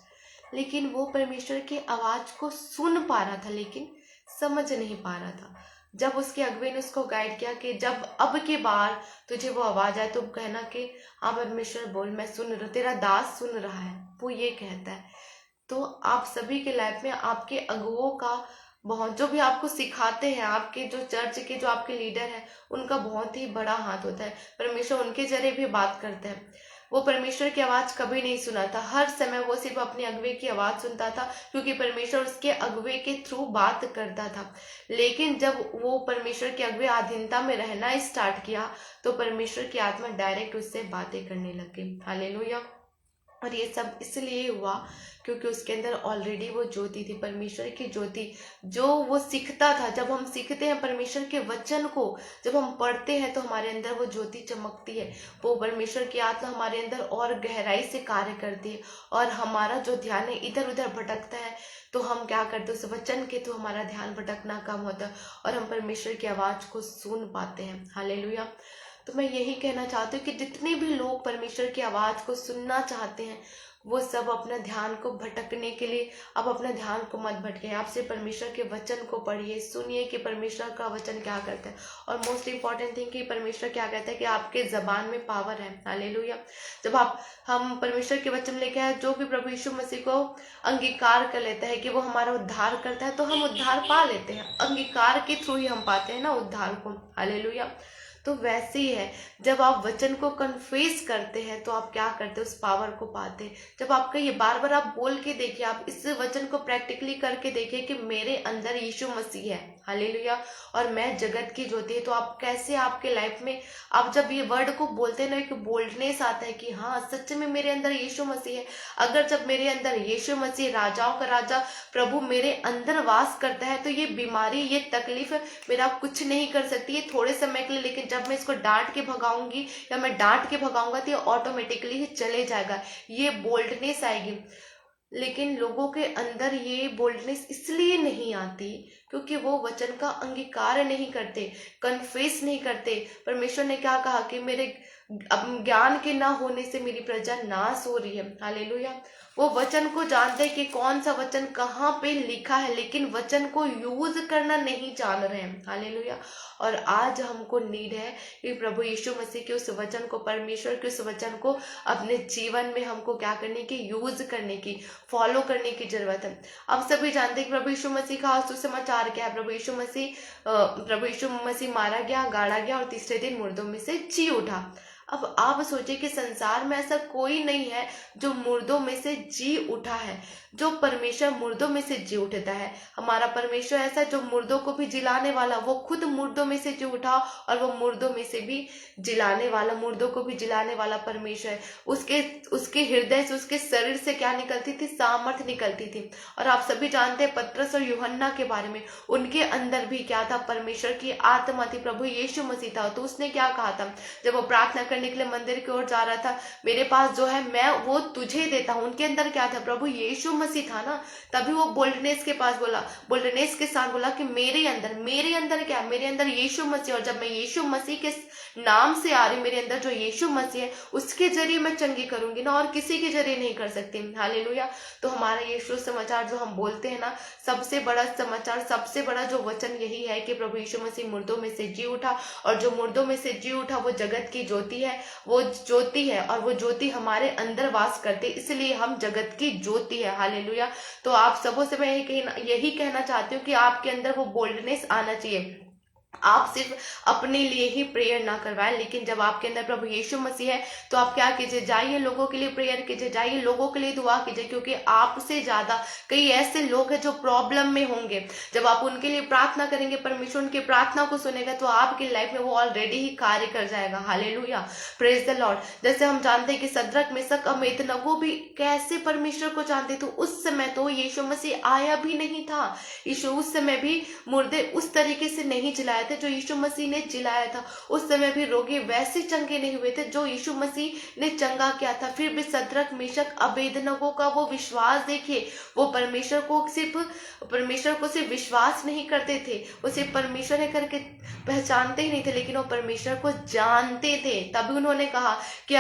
लेकिन वो परमेश्वर की आवाज को सुन पा रहा था, लेकिन समझ नहीं पा रहा था। जब उसके अगुवे ने उसको गाइड किया कि जब अब के बार तुझे वो आवाज आए तो कहना कि हाँ परमेश्वर बोल, मैं सुन रहा, तेरा दास सुन रहा है, वो ये कहता है। तो आप सभी के लाइफ में आपके अगुवों का बहुत, जो भी आपको सिखाते हैं, आपके जो चर्च के जो आपके लीडर हैं, उनका बहुत ही बड़ा हाथ होता है। परमेश्वर उनके जरिए भी बात करते हैं। वो परमेश्वर की आवाज कभी नहीं सुना था, हर समय वो सिर्फ अपने अगुवे की आवाज सुनता था, क्योंकि परमेश्वर उसके अगुवे के थ्रू बात करता था। लेकिन जब वो परमेश्वर के अगुवे अधीनता में रहना स्टार्ट किया तो परमेश्वर की आत्मा डायरेक्ट उससे बातें करने लग गई। हालेलुया। और ये सब इसलिए हुआ क्योंकि उसके अंदर ऑलरेडी वो ज्योति थी, परमेश्वर की ज्योति, जो वो सीखता था। जब हम सीखते हैं परमेश्वर के वचन को, जब हम पढ़ते हैं तो हमारे अंदर वो ज्योति चमकती है। वो परमेश्वर की आत्मा हमारे अंदर और गहराई से कार्य करती है, और हमारा जो ध्यान है इधर उधर भटकता है तो हम क्या करते हैं, उस वचन के तो हमारा ध्यान भटकना कम होता है और हम परमेश्वर की आवाज को सुन पाते हैं। हालेलुया। तो मैं यही कहना चाहती हूँ कि जितने भी लोग परमेश्वर की आवाज को सुनना चाहते हैं, वो सब अपना ध्यान को भटकने के लिए, आप अपना ध्यान को मत भटके, आप सिर्फ परमेश्वर के वचन को पढ़िए, सुनिए कि परमेश्वर का वचन क्या करता है। और मोस्ट इंपॉर्टेंट थिंग कि परमेश्वर क्या कहता है कि आपके जबान में पावर है। हालेलुया। जब हम परमेश्वर के वचन लेके आए, जो भी प्रभु यीशु मसीह को अंगीकार कर लेता है कि वो हमारा उद्धार करता है, तो हम उद्धार पा लेते हैं। अंगीकार के थ्रू ही हम पाते हैं ना उद्धार को। हालेलुया। तो वैसे ही है, जब आप वचन को कन्फेस करते हैं तो आप क्या करते हैं, उस पावर को पाते हैं। जब आपका ये बार बार आप बोल के देखिए, आप इस वचन को प्रैक्टिकली करके देखिए कि मेरे अंदर यीशु मसीह है। हालेलुया। और मैं जगत की ज्योति है। तो आप कैसे आपके लाइफ में आप जब ये वर्ड को बोलते हैं ना, एक बोल्डनेस आता है कि हाँ सच में मेरे अंदर यीशु मसीह है। अगर जब मेरे अंदर यीशु मसीह राजाओं का राजा प्रभु मेरे अंदर वास करता है, तो ये बीमारी, ये तकलीफ मेरा कुछ नहीं कर सकती। ये थोड़े समय के लिए, लेकिन जब मैं इसको डांट के भगाऊंगी या मैं डांट के भगाऊंगा तो ये ऑटोमेटिकली ही चले जाएगा, ये बोल्डनेस आएगी। लेकिन लोगों के अंदर ये बोल्डनेस इसलिए नहीं आती क्योंकि वो वचन का अंगीकार नहीं करते, कन्फेस नहीं करते। परमेश्वर ने क्या कहा कि मेरे ज्ञान के ना होने से मेरी प्रजा नाश हो रही है। हालेलुया। वो वचन को जानते हैं कि कौन सा वचन कहाँ पे लिखा है, लेकिन वचन को यूज करना नहीं जान रहे हैं। हालेलुया। और आज हमको नीड है कि प्रभु यीशु मसीह के उस वचन को, परमेश्वर के उस वचन को अपने जीवन में हमको क्या करने की, यूज करने की, फॉलो करने की जरूरत है। अब सभी जानते हैं कि प्रभु यीशु मसीह का सुसमाचार क्या है। प्रभु यीशु मसीह मारा गया, गाड़ा गया और तीसरे दिन मुर्दों में से जी उठा। अब आप सोचिए कि संसार में ऐसा कोई नहीं है जो मुर्दों में से जी उठा है। जो परमेश्वर मुर्दों में से जी उठता है, हमारा परमेश्वर ऐसा जो मुर्दों को भी जिलाने वाला, वो खुद मुर्दों में से जी उठा और वो मुर्दों में से भी जिलाने वाला, मुर्दों को भी जिलाने वाला परमेश्वर है। उसके हृदय से, उसके शरीर से क्या निकलती थी, सामर्थ निकलती थी। और आप सभी जानते हैं पतरस और यूहन्ना के बारे में, उनके अंदर भी क्या था, परमेश्वर की आत्मा थी, प्रभु यीशु मसीह था। तो उसने क्या कहा था, जब वो प्रार्थना करने करने के लिए मंदिर की ओर जा रहा था, मेरे पास जो है मैं वो तुझे देता हूँ। उनके अंदर क्या था? प्रभु यीशु मसीह था ना, तभी वो बोल्डनेस के पास बोला, बोल्डनेस के साथ बोला कि मेरे अंदर क्या? मेरे अंदर यीशु मसीह, और जब मैं यीशु मसीह के नाम से आ रही, मेरे अंदर जो यीशु मसीह है उसके जरिए मैं चंगी करूंगी ना, और किसी के जरिए नहीं कर सकती। हालेलुया। तो हमारा यीशु समाचार जो हम बोलते हैं ना, सबसे बड़ा समाचार, सबसे बड़ा जो वचन यही है कि प्रभु यीशु मसीह मुर्दों में से जी उठा, और जो मुर्दों में से जी उठा वो जगत की ज्योति है, वो ज्योति है, और वो ज्योति हमारे अंदर वास करती, इसलिए हम जगत की ज्योति है। हालेलुया। तो आप सबों से मैं यही कहना चाहती हूँ कि आपके अंदर वो बोल्डनेस आना चाहिए। आप सिर्फ अपने लिए ही प्रेयर ना करवाएं, लेकिन जब आपके अंदर प्रभु यीशु मसीह है तो आप क्या कीजिए? जाइए लोगों के लिए प्रेयर कीजिए, जाइए लोगों के लिए दुआ कीजिए, क्योंकि आपसे ज्यादा कई ऐसे लोग हैं जो प्रॉब्लम में होंगे। जब आप उनके लिए प्रार्थना करेंगे, परमेश्वर उनकी प्रार्थना को सुनेगा, तो आपकी लाइफ में वो ऑलरेडी ही कार्य कर जाएगा। Hallelujah, praise the Lord. जैसे हम जानते हैं कि सद्रक मेशक अबेदनगो भी कैसे परमेश्वर को जानते, तो उस समय तो यीशु मसीह आया भी नहीं था। यीशु उस समय भी मुर्दे उस तरीके से नहीं जिलाए थे जो यीशु मसीह ने जिलाया था। उस समय भी रोगी वैसे चंगे नहीं हुए थे जो यीशु मसीह ने चंगा किया था। फिर भी सद्रक मेशक अबेदनगो का वो विश्वास देखिए, वो परमेश्वर को सिर्फ विश्वास नहीं करते थे, वो सिर्फ परमेश्वर है करके पहचानते ही नहीं थे, लेकिन वो परमेश्वर को जानते थे। तभी उन्होंने कहा कि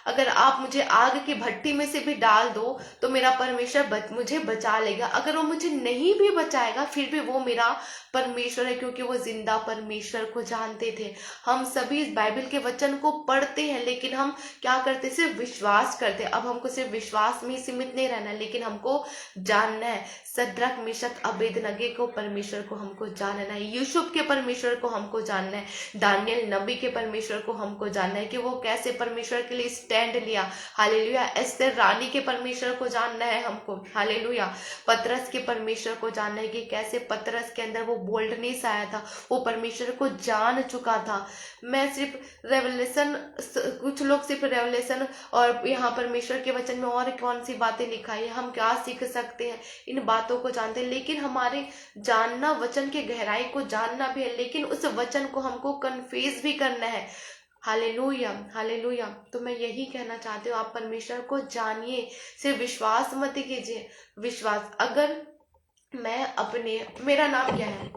अगर आप मुझे आग की भट्टी में से भी डाल दो तो मेरा परमेश्वर मुझे बचा लेगा। अगर वो मुझे नहीं भी बचाएगा फिर भी वो मेरा परमेश्वर है, क्योंकि वो जिंदा परमेश्वर को जानते थे। हम सभी इस बाइबल के वचन को पढ़ते हैं, लेकिन हम क्या करते? सिर्फ विश्वास करते। अब हमको सिर्फ विश्वास में ही सीमित नहीं रहना, लेकिन हमको जानना है सद्रक मेशक अबेदनगो को, परमेश्वर को हमको जानना है, यूसुफ के परमेश्वर को हमको जानना है, दानियल नबी के परमेश्वर को हमको जानना है कि वो कैसे परमेश्वर के लिए स्टैंड लिया। हालेलुया। एस्तर रानी के परमेश्वर को जानना है हमको। हालेलुया। पतरस के परमेश्वर को जानना है कि कैसे पतरस के अंदर वो बोल्डनेस आया था, वो परमेश्वर को जान चुका था। मैं सिर्फ रेवलेशन, कुछ लोग सिर्फ रेवलेशन और यहाँ परमेश्वर के वचन में और कौन सी बातें लिखाई है, हम क्या सीख सकते हैं, इन बातों को जानते हैं, लेकिन हमारे जानना, वचन के गहराई को जानना भी है, लेकिन उस वचन को हमको कन्फेस भी करना है। Hallelujah, hallelujah. तो मैं यही कहना चाहती हूँ, आप परमेश्वर को जानिए, सिर्फ विश्वास मत कीजिए। विश्वास, अगर मेरा नाम क्या है?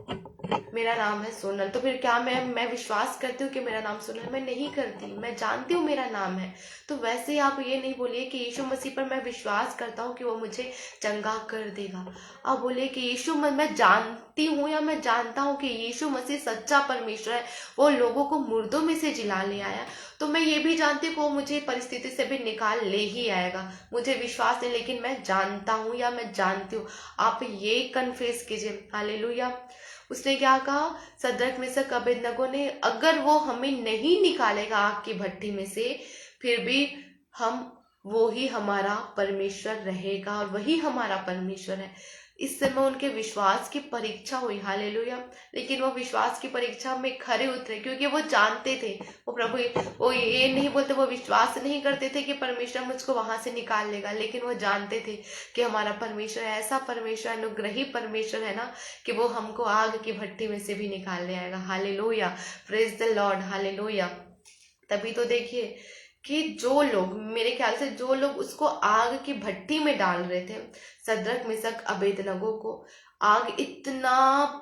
मेरा नाम है सोनल, तो फिर क्या मैं विश्वास करती हूँ कि मेरा नाम सोनल? मैं नहीं करती, मैं जानती हूँ मेरा नाम है। तो वैसे ही आप ये नहीं बोलिए कि यीशु मसीह पर मैं विश्वास करता हूँ कि वो मुझे चंगा कर देगा। आप बोलिए कि मैं जानती हूँ या मैं जानता हूँ कि यीशु मसीह सच्चा परमेश्वर है, वो लोगों को मुर्दों में से जिला ले आया। तो मैं ये भी जानती हूँ कि वो मुझे परिस्थिति से भी निकाल ले ही आएगा। मुझे विश्वास है, लेकिन मैं जानता हूँ या मैं जानती हूँ। आप ये कन्फेस कीजिए। हालेलुया। उसने क्या कहा? सद्रक मेशक अबेदनगो ने, अगर वो हमें नहीं निकालेगा आग की भट्टी में से, फिर भी वो ही हमारा परमेश्वर रहेगा और वही हमारा परमेश्वर है। इस समय उनके विश्वास की परीक्षा हुई। हालेलुया। लेकिन वो विश्वास की परीक्षा में खरे उतरे, क्योंकि वो जानते थे, वो ये नहीं बोलते, वो विश्वास नहीं करते थे कि परमेश्वर मुझको वहां से निकाल लेगा, लेकिन वो जानते थे कि हमारा परमेश्वर ऐसा परमेश्वर, अनुग्रही परमेश्वर है ना, कि वो हमको आग की भट्टी में से भी निकाल ले आएगा। Hallelujah, praise the Lord, hallelujah. तभी तो देखिए कि जो लोग, मेरे ख्याल से जो लोग उसको आग की भट्टी में डाल रहे थे, सद्रक मेशक अबेदनगो को, आग इतना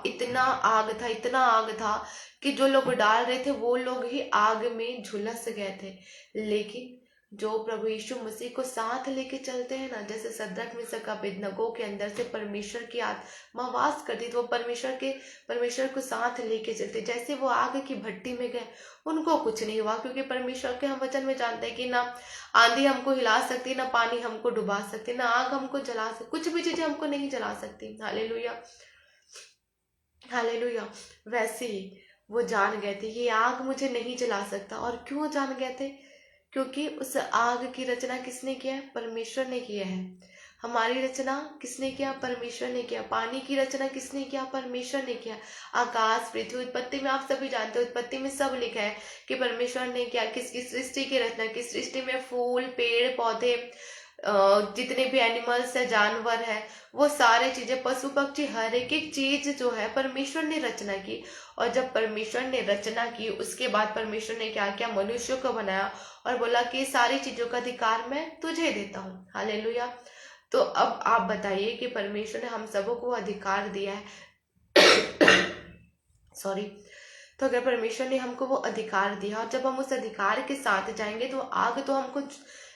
इतना आग था कि जो लोग डाल रहे थे वो लोग ही आग में झुलस गए थे। लेकिन जो प्रभु यीशु मसीह को साथ लेके चलते हैं ना, जैसे सद्रक मेशक अबेदनगो के अंदर से परमेश्वर की आत्मा वास करती, तो वो परमेश्वर को साथ लेके चलते। जैसे वो आग की भट्टी में गए, उनको कुछ नहीं हुआ, क्योंकि परमेश्वर के हम वचन में जानते हैं कि ना आंधी हमको हिला सकती, ना पानी हमको डुबा सकती, ना आग हमको जला सकती, कुछ भी चीजें हमको नहीं जला सकती। Hallelujah, hallelujah. वैसे ही वो जान गए थे ये आग मुझे नहीं जला सकता। और क्यों जान गए थे? क्योंकि उस आग की रचना किसने किया है? परमेश्वर ने किया है। हमारी रचना किसने किया? परमेश्वर ने किया। पानी की रचना किसने किया? परमेश्वर ने किया। आकाश, पृथ्वी, उत्पत्ति में आप सभी जानते हो, उत्पत्ति में सब लिखा है कि परमेश्वर ने क्या, किसकी सृष्टि की रचना की। सृष्टि में फूल, पेड़, पौधे, जितने भी एनिमल्स है, जानवर है, वो सारे चीजें, पशु पक्षी, हर एक चीज जो है परमेश्वर ने रचना की। और जब परमेश्वर ने रचना की उसके बाद परमेश्वर ने क्या किया, मनुष्य को बनाया और बोला कि सारी चीजों का अधिकार मैं तुझे देता हूँ। हालेलुया। तो अब आप बताइए कि परमेश्वर ने हम सबों को अधिकार दिया है सॉरी। तो अगर परमेश्वर ने हमको वो अधिकार दिया और जब हम उस अधिकार के साथ जाएंगे तो आग तो हमको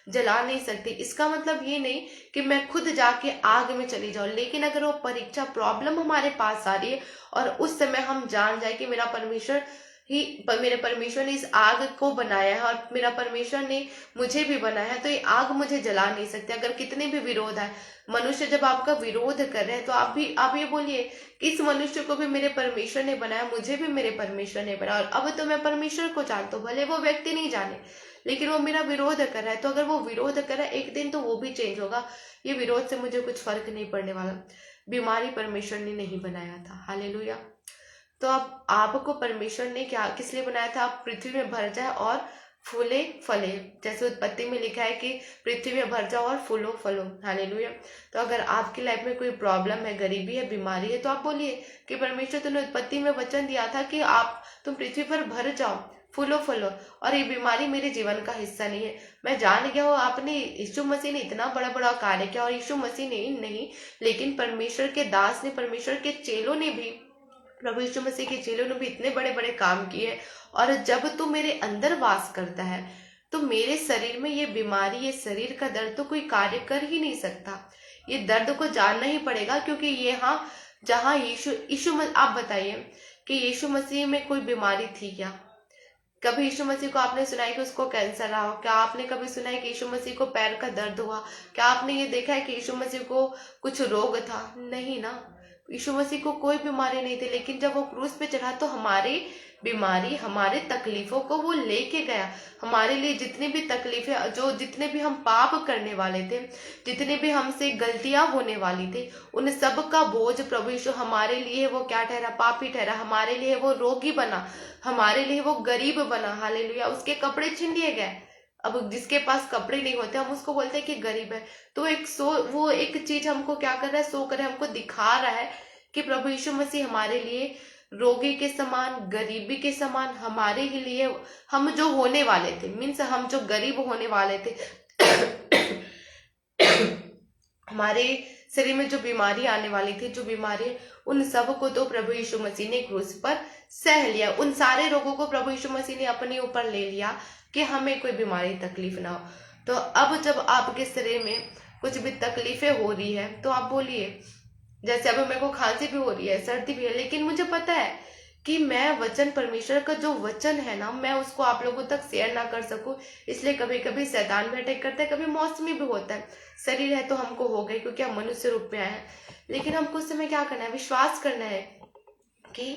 जला नहीं सकती। इसका मतलब ये नहीं कि मैं खुद जाके आग में चली जाऊं, लेकिन अगर वो परीक्षा प्रॉब्लम हमारे पास आ रही है और उस समय हम जान जाए कि मेरे परमेश्वर ने इस आग को बनाया है और मेरा परमेश्वर ने मुझे भी बनाया है, तो ये आग मुझे जला नहीं सकती। अगर कितने भी विरोध है, मनुष्य जब आपका विरोध कर रहे हैं तो आप ये बोलिए कि इस मनुष्य को भी मेरे परमेश्वर ने बनाया, मुझे भी मेरे परमेश्वर ने बनाया, और अब तो मैं परमेश्वर को जानता हूँ, भले वो व्यक्ति नहीं जाने, लेकिन वो मेरा विरोध कर रहा है। तो अगर वो विरोध कर रहा है एक दिन तो वो भी चेंज होगा। ये विरोध से मुझे कुछ फर्क नहीं पड़ने वाला। बीमारी परमेश्वर ने नहीं बनाया था। हालेलुया। तो अब आपको परमेश्वर ने क्या किस लिए बनाया था, आप पृथ्वी में भर जाए और फूले फले, जैसे उत्पत्ति में लिखा है कि पृथ्वी में भर जाओ और फूलो फलो। हालेलुया। तो अगर आपकी लाइफ में कोई प्रॉब्लम है, गरीबी है, बीमारी है, तो आप बोलिए कि परमेश्वर तुमने उत्पत्ति में वचन दिया था कि तुम पृथ्वी पर भर जाओ, फूलो फलो, और ये बीमारी मेरे जीवन का हिस्सा नहीं है। मैं जान गया हूँ आपने, यीशु मसीह ने इतना बड़ा बड़ा कार्य किया, और यीशु मसीह ने नहीं, लेकिन परमेश्वर के दास ने, परमेश्वर के चेलों ने भी, प्रभु यीशु मसीह के चेलों ने भी इतने बड़े बड़े काम किए। और जब तू मेरे अंदर वास करता है तो मेरे शरीर में ये बीमारी, ये शरीर का दर्द तो कोई कार्य कर ही नहीं सकता। ये दर्द को जानना ही पड़ेगा, क्योंकि ये जहाँ आप बताइए कि यीशु मसीह में कोई बीमारी थी क्या? कभी यीशु मसीह को आपने सुना है कि उसको कैंसर रहा हो? क्या आपने कभी सुना है कि यीशु मसीह को पैर का दर्द हुआ? क्या आपने ये देखा है कि यीशु मसीह को कुछ रोग था? नहीं ना, यीशु मसीह को कोई बीमारी नहीं थी, लेकिन जब वो क्रूस पे चढ़ा तो हमारी बीमारी, हमारे तकलीफों को वो लेके गया। हमारे लिए जितनी भी तकलीफें, जितने भी हम पाप करने वाले थे, जितने भी हमसे गलतियां होने वाली थी, उन सब का बोझ प्रभु यीशु हमारे लिए वो क्या ठहरा, पापी ठहरा। हमारे लिए वो रोगी बना, हमारे लिए वो गरीब बना। हालेलुया। उसके कपड़े छीन लिए गए। अब जिसके पास कपड़े नहीं होते हम उसको बोलते हैं कि गरीब है। तो वो एक चीज हमको क्या कर रहा है, शो कर, हमको दिखा रहा है कि प्रभु यीशु मसीह हमारे लिए रोगी के समान, गरीबी के समान, हमारे ही लिए, हम जो होने वाले थे, मीन्स हम जो गरीब होने वाले थे हमारे शरीर में जो बीमारी आने वाली थी, जो बीमारी, उन सब को तो प्रभु यीशु मसीह ने क्रूस पर सह लिया। उन सारे रोगों को प्रभु यीशु मसीह ने अपने ऊपर ले लिया कि हमें कोई बीमारी तकलीफ ना हो। तो अब जब आपके शरीर में कुछ भी तकलीफें हो रही है तो आप बोलिए, जैसे अब मेरे को खांसी भी हो रही है, सर्दी भी है, लेकिन मुझे पता है कि मैं वचन, परमेश्वर का जो वचन है ना, मैं उसको आप लोगों तक शेयर ना कर सकूं, इसलिए कभी कभी शैतान भी अटैक करता है, कभी मौसमी भी होता है। शरीर है तो हमको हो गए, क्योंकि हम मनुष्य रूप में आए हैं, लेकिन हमको उस समय क्या करना है, विश्वास करना है कि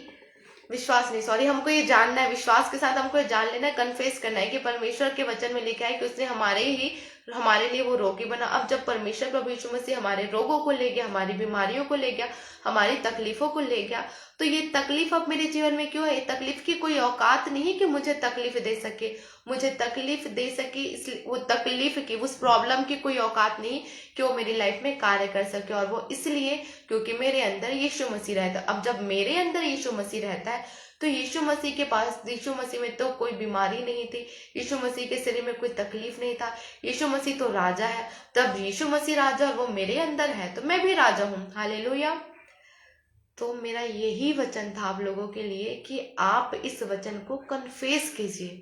हमको ये जानना है, विश्वास के साथ हमको ये जान लेना है, कन्फेस करना है कि परमेश्वर के वचन में लिखा है कि उसने हमारे लिए वो रोगी बना। अब जब परमेश्वर प्रभु यीशु मसीह हमारे रोगों को ले गया, हमारी बीमारियों को ले गया, हमारी तकलीफों को ले गया, तो ये तकलीफ अब मेरे जीवन में क्यों है? तकलीफ की कोई औकात नहीं कि मुझे तकलीफ दे सके, मुझे तकलीफ दे सके, इसलिए वो तकलीफ की, उस प्रॉब्लम की कोई औकात नहीं कि वो मेरी लाइफ में कार्य कर सके। और वो इसलिए क्योंकि मेरे अंदर यीशु मसीह रहता है। अब जब मेरे अंदर यीशु मसीह रहता है तो यीशु मसीह के पास, यीशु मसीह में तो कोई बीमारी नहीं थी, यीशु मसीह के शरीर में कोई तकलीफ नहीं था, यीशु मसीह तो राजा है। तब यीशु मसीह राजा और वो मेरे अंदर है तो मैं भी राजा हूँ। हालेलुया। तो मेरा यही वचन था आप लोगों के लिए कि आप इस वचन को कन्फेस कीजिए।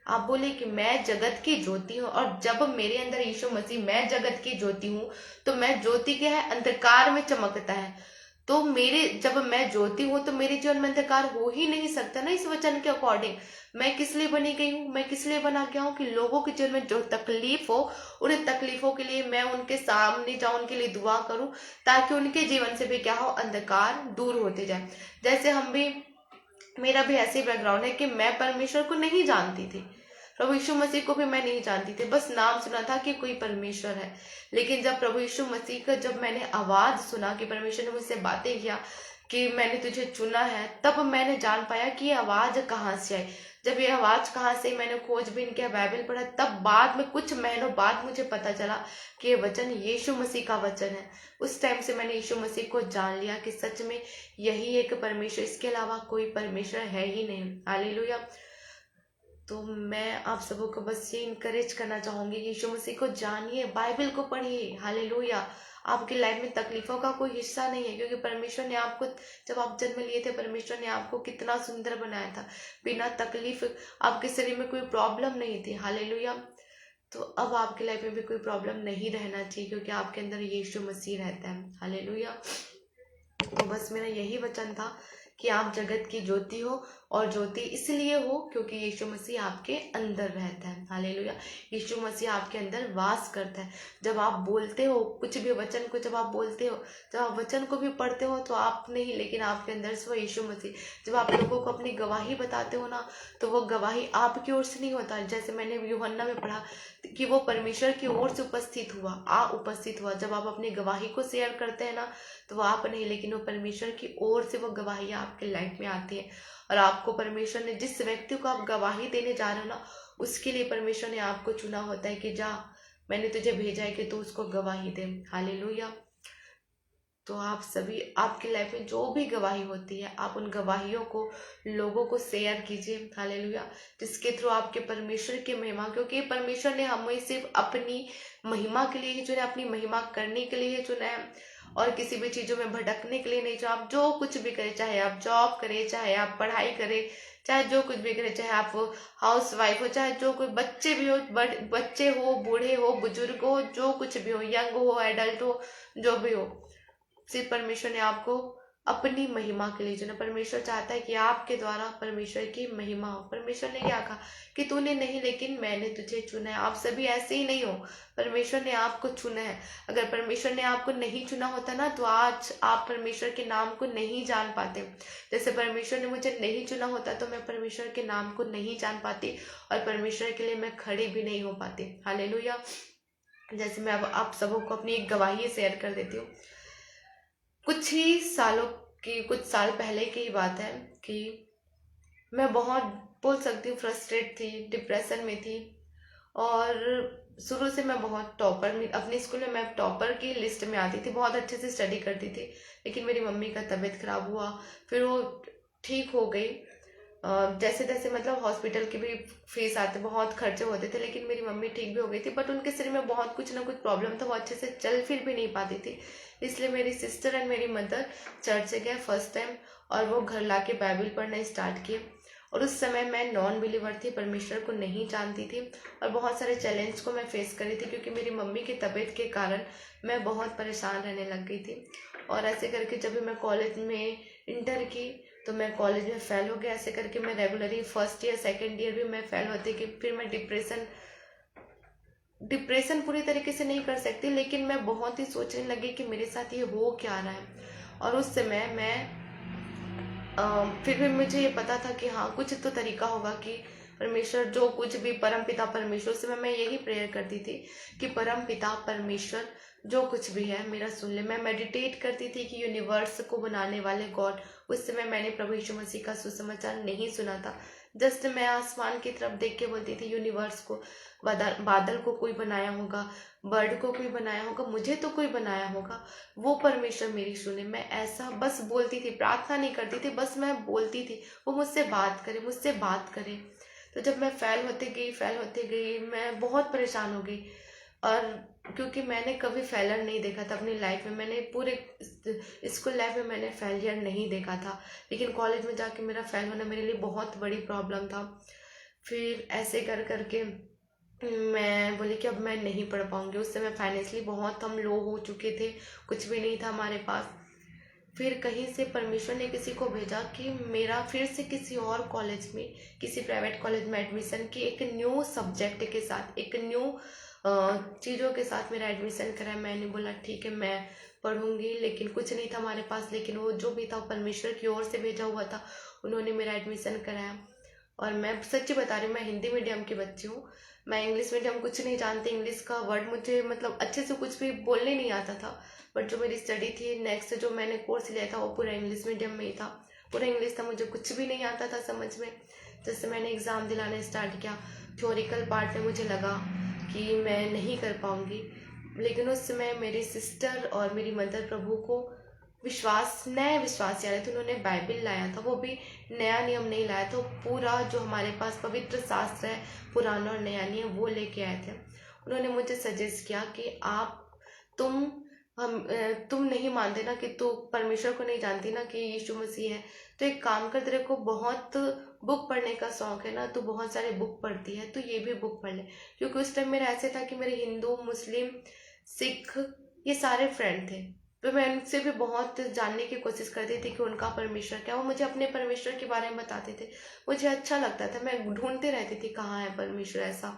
आप बोले कि मैं जगत की ज्योति हूँ, और जब मेरे अंदर यीशु मसीह, मैं जगत की ज्योति हूँ, तो मैं ज्योति क्या है, अंधकार में चमकता है। तो जब मैं ज्योति हूँ तो मेरे जीवन में अंधकार हो ही नहीं सकता ना। इस वचन के अकॉर्डिंग मैं किस लिए बनी गई हूँ, मैं किस लिए बना गया हूँ कि लोगों के जीवन में जो तकलीफ हो, उन तकलीफों के लिए मैं उनके सामने जाऊं, उनके लिए दुआ करूं, ताकि उनके जीवन से भी क्या हो, अंधकार दूर होते जाए। जैसे मेरा भी ऐसे बैकग्राउंड है कि मैं परमेश्वर को नहीं जानती थी, प्रभु यीशु मसीह को भी मैं नहीं जानती थी, बस नाम सुना था कि कोई परमेश्वर है। लेकिन जब प्रभु यीशु मसीह का, जब मैंने आवाज सुना कि परमेश्वर ने मुझसे बातें किया, कि मैंने तुझे चुना है, तब मैंने जान पाया कि ये आवाज कहाँ से आई। जब ये आवाज कहाँ से, मैंने खोजबीन किया, बाइबल पढ़ा, तब बाद में कुछ महीनों बाद मुझे पता चला कि ये वचन यीशु मसीह का वचन है। उस टाइम से मैंने यीशु मसीह को जान लिया कि सच में यही एक परमेश्वर, इसके अलावा कोई परमेश्वर है ही नहीं। हालेलुया। तो मैं आप सबों को बस ये इनकरेज करना चाहूंगी, यीशु मसीह को जानिए, बाइबल को पढ़िए। हालेलुया। आपकी लाइफ में तकलीफों का कोई हिस्सा नहीं है, क्योंकि परमेश्वर ने आपको, जब आप जन्म लिए थे, परमेश्वर ने आपको कितना सुंदर बनाया था, बिना तकलीफ, आपके शरीर में कोई प्रॉब्लम नहीं थी। हालेलुया। तो अब आपकी लाइफ में भी कोई प्रॉब्लम नहीं रहना चाहिए, क्योंकि आपके अंदर यीशु मसीह रहता है। हालेलुया। तो बस मेरा यही वचन था कि आप जगत की ज्योति हो, और ज्योति इसलिए हो क्योंकि यीशु मसीह आपके अंदर रहता है। हालेलुया। यीशु मसीह आपके अंदर वास करता है। जब आप बोलते हो कुछ भी वचन को, जब आप बोलते हो, जब आप वचन को भी पढ़ते हो, तो आप नहीं, लेकिन आपके अंदर से वो यीशु मसीह, जब आप लोगों को अपनी गवाही बताते हो ना, तो वो गवाही आपकी ओर से नहीं होता। जैसे मैंने यूहन्ना में पढ़ा कि वो परमेश्वर की ओर से उपस्थित हुआ, उपस्थित हुआ। जब आप अपनी गवाही को शेयर करते हैं ना, तो वो आप नहीं, लेकिन वो परमेश्वर की ओर से वो गवाही आपके लाइफ में आती है। और आपको परमेश्वर ने, जिस व्यक्ति को आप गवाही देने जा रहे हो ना, उसके लिए परमेश्वर ने आपको चुना होता है कि जा, मैंने तुझे भेजा है कि तू उसको गवाही दे। हालेलुया। तो आप सभी, आपकी लाइफ में जो भी गवाही होती है, आप उन गवाहियों को लोगों को शेयर कीजिए। हालेलुया। जिसके थ्रू आपके परमेश्वर की महिमा, क्योंकि परमेश्वर ने हमें सिर्फ अपनी महिमा के लिए ही चुना है, अपनी महिमा करने के लिए ही चुना है, और किसी भी चीजों में भटकने के लिए नहीं। जो आप जो कुछ भी करें, चाहे आप जॉब करें, चाहे आप पढ़ाई करें, चाहे जो कुछ भी करें, चाहे आप हाउस वाइफ हो, चाहे जो कोई बच्चे भी हो, बच्चे हो, बूढ़े हो, बुजुर्ग हो, जो कुछ भी हो, यंग हो, एडल्ट हो, जो भी हो, सिर्फ परमेश्वर ने आपको अपनी महिमा के लिए चुना। परमेश्वर चाहता है कि आपके द्वारा परमेश्वर की महिमा हो। परमेश्वर ने क्या कहा कि तूने नहीं, लेकिन मैंने तुझे चुना है। आप सभी ऐसे ही नहीं हो, परमेश्वर ने आपको चुना है। अगर परमेश्वर ने आपको नहीं चुना होता ना, तो आज आप परमेश्वर के नाम को नहीं जान पाते। जैसे परमेश्वर ने मुझे नहीं चुना होता, तो मैं परमेश्वर के नाम को नहीं जान पाती, और परमेश्वर के लिए मैं खड़ी भी नहीं हो पाती। हालेलुया। जैसे मैं अब आप सबों को अपनी एक गवाही शेयर कर देती हूँ। कुछ साल पहले की ही बात है कि मैं बहुत, बोल सकती हूँ, फ्रस्ट्रेट थी, डिप्रेशन में थी। और शुरू से मैं बहुत टॉपर में, अपने स्कूल में मैं टॉपर की लिस्ट में आती थी, बहुत अच्छे से स्टडी करती थी। लेकिन मेरी मम्मी का तबीयत खराब हुआ, फिर वो ठीक हो गई। जैसे तैसे, मतलब हॉस्पिटल के भी फीस आते, बहुत खर्चे होते थे, लेकिन मेरी मम्मी ठीक भी हो गई थी। बट उनके शरीर में बहुत कुछ ना कुछ प्रॉब्लम था, वो अच्छे से चल फिर भी नहीं पाती थी। इसलिए मेरी सिस्टर एंड मेरी मदर चर्च गए फर्स्ट टाइम, और वो घर लाके बाइबल पढ़ना स्टार्ट किए। और उस समय मैं नॉन बिलीवर थी, परमेश्वर को नहीं जानती थी, और बहुत सारे चैलेंज को मैं फेस करी थी, क्योंकि मेरी मम्मी की तबीयत के कारण मैं बहुत परेशान रहने लग गई थी। और ऐसे करके जब भी मैं कॉलेज में इंटर की, तो मैं कॉलेज में फेल हो गया। ऐसे करके मैं regularly first year second year भी मैं फेल होती कि फिर मैं डिप्रेशन पूरी तरीके से नहीं कर सकती, लेकिन मैं बहुत ही सोचने लगी कि मेरे साथ ये हो क्या रहा है। और उस समय मैं फिर भी मुझे ये पता था कि हाँ, कुछ तो तरीका होगा कि परमेश्वर जो कुछ भी, परम पिता परमेश्वर से मैं यही प्रेयर करती थी कि परम पिता परमेश्वर जो कुछ भी है मेरा सुन ले। मैं मेडिटेट करती थी कि यूनिवर्स को बनाने वाले गॉड, उस समय मैंने प्रभु यीशु मसीह का सुसमाचार नहीं सुना था। जस्ट मैं आसमान की तरफ देख के बोलती थी, यूनिवर्स को, बादल को कोई बनाया होगा, बर्ड को कोई बनाया होगा, मुझे तो कोई बनाया होगा, वो परमेश्वर मेरी सुने। मैं ऐसा बस बोलती थी, प्रार्थना नहीं करती थी, बस मैं बोलती थी वो मुझसे बात करे, मुझसे बात करे। तो जब मैं फेल होते गई, मैं बहुत परेशान हो गई। और क्योंकि मैंने कभी फेलर नहीं देखा था अपनी लाइफ में, मैंने पूरे स्कूल लाइफ में मैंने फेलियर नहीं देखा था, लेकिन कॉलेज में जाके मेरा फेल होना मेरे लिए बहुत बड़ी प्रॉब्लम था। फिर ऐसे कर करके मैं बोली कि अब मैं नहीं पढ़ पाऊंगी। उस समय फाइनेंशियली बहुत हम लो हो चुके थे, कुछ भी नहीं था हमारे पास। फिर कहीं से परमेश्वर ने किसी को भेजा कि मेरा फिर से किसी और कॉलेज में, किसी प्राइवेट कॉलेज में एडमिशन की, एक न्यू सब्जेक्ट के साथ, एक न्यू चीज़ों के साथ मेरा एडमिशन कराया। मैंने बोला ठीक है, मैं पढ़ूंगी, लेकिन कुछ नहीं था हमारे पास, लेकिन वो जो भी था परमेश्वर की ओर से भेजा हुआ था, उन्होंने मेरा एडमिशन कराया। और मैं सच्ची बता रही हूँ, मैं हिंदी मीडियम की बच्ची हूँ, मैं इंग्लिश मीडियम कुछ नहीं जानती। इंग्लिश का वर्ड मुझे, मतलब अच्छे से कुछ भी बोलने नहीं आता था। बट जो मेरी स्टडी थी, नेक्स्ट जो मैंने कोर्स लिया था वो पूरा इंग्लिश मीडियम में ही था, पूरा इंग्लिश था, मुझे कुछ भी नहीं आता था समझ में। जैसे मैंने एग्ज़ाम दिलाना स्टार्ट किया, थ्योरिकल पार्ट में मुझे लगा कि मैं नहीं कर पाऊँगी, लेकिन उस समय मेरी सिस्टर और मेरी मदर प्रभु को नया विश्वास दिया थे। उन्होंने बाइबल लाया था, वो भी नया नियम नहीं लाया था, पूरा जो हमारे पास पवित्र शास्त्र है, पुराना और नया नियम, वो लेके आए थे। उन्होंने मुझे सजेस्ट किया कि तुम नहीं मानते ना, कि तू परमेश्वर को नहीं जानती ना कि यीशु मसीह है, तो एक काम कर, तेरे को बहुत बुक पढ़ने का शौक है ना, तू बहुत सारे बुक पढ़ती है, तो ये भी बुक पढ़ ले। क्योंकि उस टाइम मेरा ऐसे था कि मेरे हिंदू, मुस्लिम, सिख ये सारे फ्रेंड थे, तो मैं उनसे भी बहुत जानने की कोशिश करती थी कि उनका परमेश्वर क्या, वो मुझे अपने परमेश्वर के बारे में बताते थे, मुझे अच्छा लगता था, मैं ढूंढते रहती थी कहाँ है परमेश्वर ऐसा।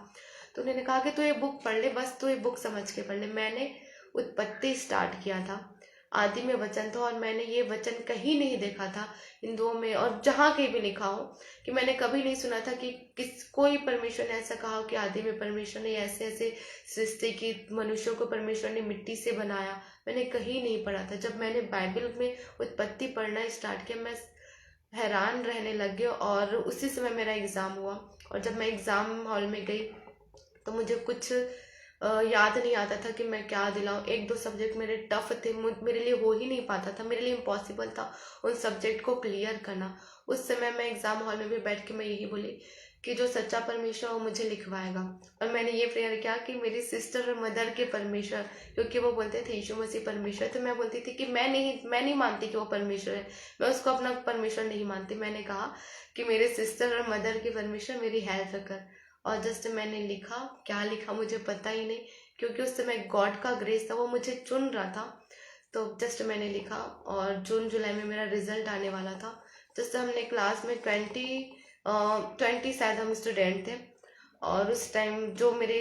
तो उन्होंने कहा कि तू ये बुक पढ़ ले, बस तू ये बुक समझ के पढ़ ले। मैंने उत्पत्ति स्टार्ट किया था, आदि में वचन था, और मैंने ये वचन कहीं नहीं देखा था हिंदुओं में, और जहाँ कहीं भी लिखा हो, कि मैंने कभी नहीं सुना था कि कोई परमेश्वर ने ऐसा कहा कि आदि में परमेश्वर ने ऐसे ऐसे सृष्टि की, मनुष्यों को परमेश्वर ने मिट्टी से बनाया, मैंने कहीं नहीं पढ़ा था। जब मैंने बाइबल में उत्पत्ति पढ़ना स्टार्ट किया, मैं हैरान रहने लग गई, और उसी समय मेरा एग्ज़ाम हुआ। और जब मैं एग्ज़ाम हॉल में गई तो मुझे कुछ याद नहीं आता था कि मैं क्या दिलाऊं। एक दो सब्जेक्ट मेरे टफ थे, मेरे लिए हो ही नहीं पाता था, मेरे लिए इम्पॉसिबल था उन सब्जेक्ट को क्लियर करना। उस समय मैं एग्ज़ाम हॉल में भी बैठ के मैं यही बोली कि जो सच्चा परमेश्वर वो मुझे लिखवाएगा। और मैंने ये प्रेयर किया कि मेरी सिस्टर और मदर के परमेश्वर, क्योंकि वो बोलते थे यीशु मसीह परमेश्वर, तो मैं बोलती थी कि मैं नहीं मानती कि वो परमेश्वर है, मैं उसको अपना परमेश्वर नहीं मानती। मैंने कहा कि मेरे सिस्टर और मदर के परमेश्वर मेरी हेल्प कर। और जस्ट मैंने लिखा, क्या लिखा मुझे पता ही नहीं, क्योंकि उस समय गॉड का ग्रेस था, वो मुझे चुन रहा था। तो जस्ट मैंने लिखा, और जून जुलाई में मेरा रिजल्ट आने वाला था। जस्ट हमने क्लास में 20 शायद हम स्टूडेंट थे, और उस टाइम जो मेरे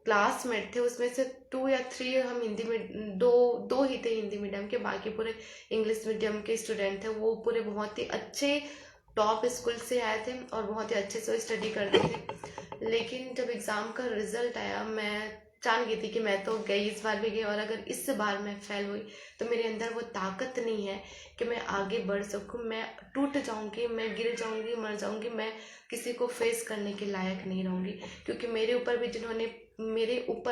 क्लासमेट थे उसमें से 2 या 3 हम हिंदी में, दो ही थे हिंदी मीडियम के, बाकी पूरे इंग्लिश मीडियम के स्टूडेंट थे। वो पूरे बहुत ही अच्छे टॉप स्कूल से आए थे और बहुत ही अच्छे से स्टडी करते थे। लेकिन जब एग्ज़ाम का रिजल्ट आया, मैं जान गई थी कि मैं तो गई, इस बार भी गई, और अगर इस बार मैं फेल हुई तो मेरे अंदर वो ताकत नहीं है कि मैं आगे बढ़ सकूं। मैं टूट जाऊंगी, मैं गिर जाऊंगी, मर जाऊंगी, मैं किसी को फेस करने के लायक नहीं रहूंगी। क्योंकि मेरे ऊपर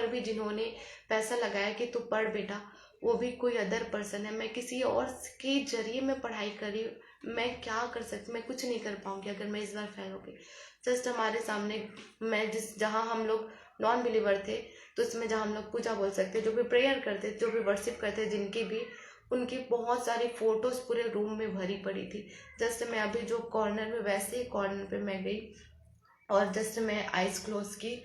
भी जिन्होंने पैसा लगाया कि तू पढ़ बेटा, वो भी कोई अदर पर्सन है। मैं किसी और के जरिए मैं पढ़ाई करी, मैं क्या कर सकती, मैं कुछ नहीं कर पाऊंगी अगर मैं इस बार फेल हो गई। जस्ट हमारे सामने, जहाँ हम लोग नॉन बिलीवर थे, तो उसमें जहाँ हम लोग पूजा बोल सकते, जो भी प्रेयर करते, जो भी वर्शिप करते, जिनकी भी, उनकी बहुत सारी फोटोज पूरे रूम में भरी पड़ी थी। जस्ट मैं अभी जो कॉर्नर में, वैसे ही कॉर्नर पे मैं गई, और जस्ट मैं आइज क्लोज की,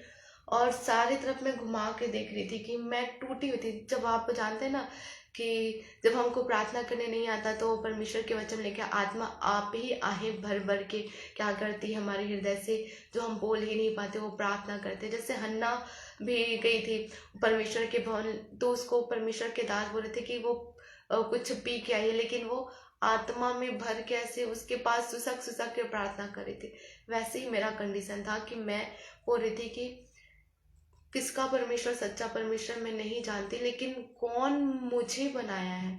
और सारी तरफ मैं घुमा के देख रही थी कि मैं टूटी हुई थी। जब आप जानते हैं ना कि जब हमको प्रार्थना करने नहीं आता तो परमेश्वर के वचन लेके आत्मा आप ही आहें भर भर के क्या करती है हमारे हृदय से, जो हम बोल ही नहीं पाते वो प्रार्थना करते। जैसे हन्ना भी गई थी परमेश्वर के भवन, तो उसको परमेश्वर के दास बोल रहे थे कि वो कुछ पी के आई, लेकिन वो आत्मा में भर के ऐसे उसके पास सुसक सुसक के प्रार्थना कर रही थी। वैसे ही मेरा कंडीशन था कि मैं बोल रही थी कि किसका परमेश्वर सच्चा परमेश्वर मैं नहीं जानती, लेकिन कौन मुझे बनाया है,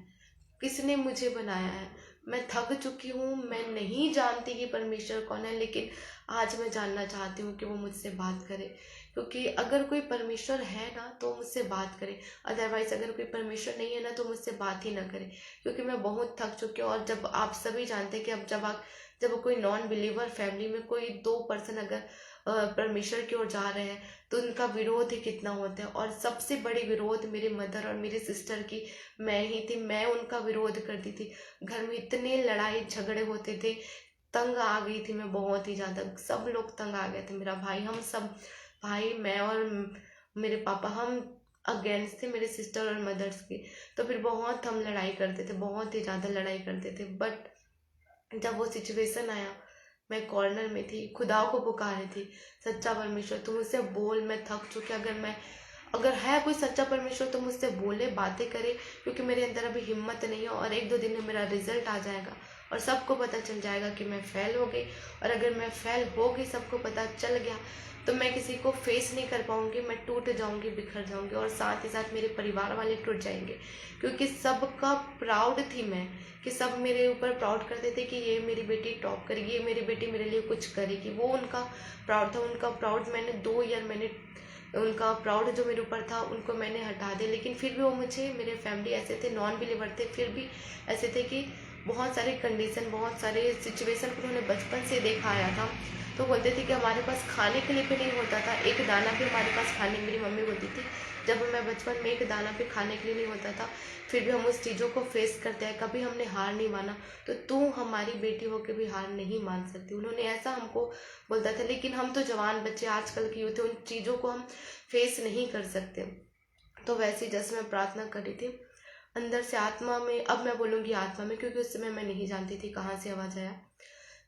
किसने मुझे बनाया है। मैं थक चुकी हूँ, मैं नहीं जानती कि परमेश्वर कौन है, लेकिन आज मैं जानना चाहती हूँ कि वो मुझसे बात करे। क्योंकि अगर कोई परमेश्वर है ना तो मुझसे बात करे, अदरवाइज अगर कोई परमेश्वर नहीं है ना तो मुझसे बात ही ना करे। क्योंकि मैं बहुत थक चुकी हूँ। और जब आप सभी जानते हैं कि अब जब कोई नॉन बिलीवर फैमिली में कोई 2 पर्सन अगर परमेश्वर की ओर जा रहे हैं तो उनका विरोध ही कितना होता है। और सबसे बड़ी विरोध मेरे मदर और मेरे सिस्टर की मैं ही थी, मैं उनका विरोध करती थी। घर में इतने लड़ाई झगड़े होते थे, तंग आ गई थी मैं बहुत ही ज़्यादा। सब लोग तंग आ गए थे, मेरा भाई, हम सब भाई, मैं और मेरे पापा, हम अगेंस्ट थे मेरे सिस्टर और मदर्स की। तो फिर बहुत हम लड़ाई करते थे, बहुत ही ज़्यादा लड़ाई करते थे। बट जब वो सिचुएशन आया, मैं कॉर्नर में थी, खुदा को पुकार रही थी, सच्चा परमेश्वर तू मुझसे बोल, मैं थक चुकी, अगर है कोई सच्चा परमेश्वर तो मुझसे बोले, बातें करे। क्योंकि मेरे अंदर अभी हिम्मत नहीं है, और 1-2 दिन में मेरा रिजल्ट आ जाएगा और सबको पता चल जाएगा कि मैं फेल हो गई। और अगर मैं फेल हो गई, सबको पता चल गया, तो मैं किसी को फेस नहीं कर पाऊंगी, मैं टूट जाऊंगी, बिखर जाऊंगी, और साथ ही साथ मेरे परिवार वाले टूट जाएंगे। क्योंकि सबका प्राउड थी मैं, कि सब मेरे ऊपर प्राउड करते थे कि ये मेरी बेटी टॉप करेगी, ये मेरी बेटी मेरे लिए कुछ करेगी। वो उनका प्राउड था। उनका प्राउड मैंने 2 ईयर मैंने उनका प्राउड जो मेरे ऊपर था उनको मैंने हटा दिया। लेकिन फिर भी वो मुझे, मेरे फैमिली ऐसे थे, नॉन बिलीवर थे, फिर भी ऐसे थे कि बहुत सारे कंडीशन, बहुत सारे सिचुएशन को उन्होंने बचपन से देखा आया था। तो बोलते थे कि हमारे पास खाने के लिए भी नहीं होता था, एक दाना भी हमारे पास खाने, मेरी मम्मी बोलती थी जब मैं बचपन में, एक दाना भी खाने के लिए नहीं होता था, फिर भी हम उस चीज़ों को फेस करते हैं, कभी हमने हार नहीं माना। तो तू हमारी बेटी होकर भी हार नहीं मान सकती, उन्होंने ऐसा हमको बोलता था। लेकिन हम तो जवान बच्चे, आजकल की यूथ है, उन चीज़ों को हम फेस नहीं कर सकते। तो वैसे जैसे मैं प्रार्थना कर रही थी अंदर से आत्मा में, अब मैं बोलूँगी आत्मा में, क्योंकि उस समय मैं नहीं जानती थी कहाँ से आवाज़ आया,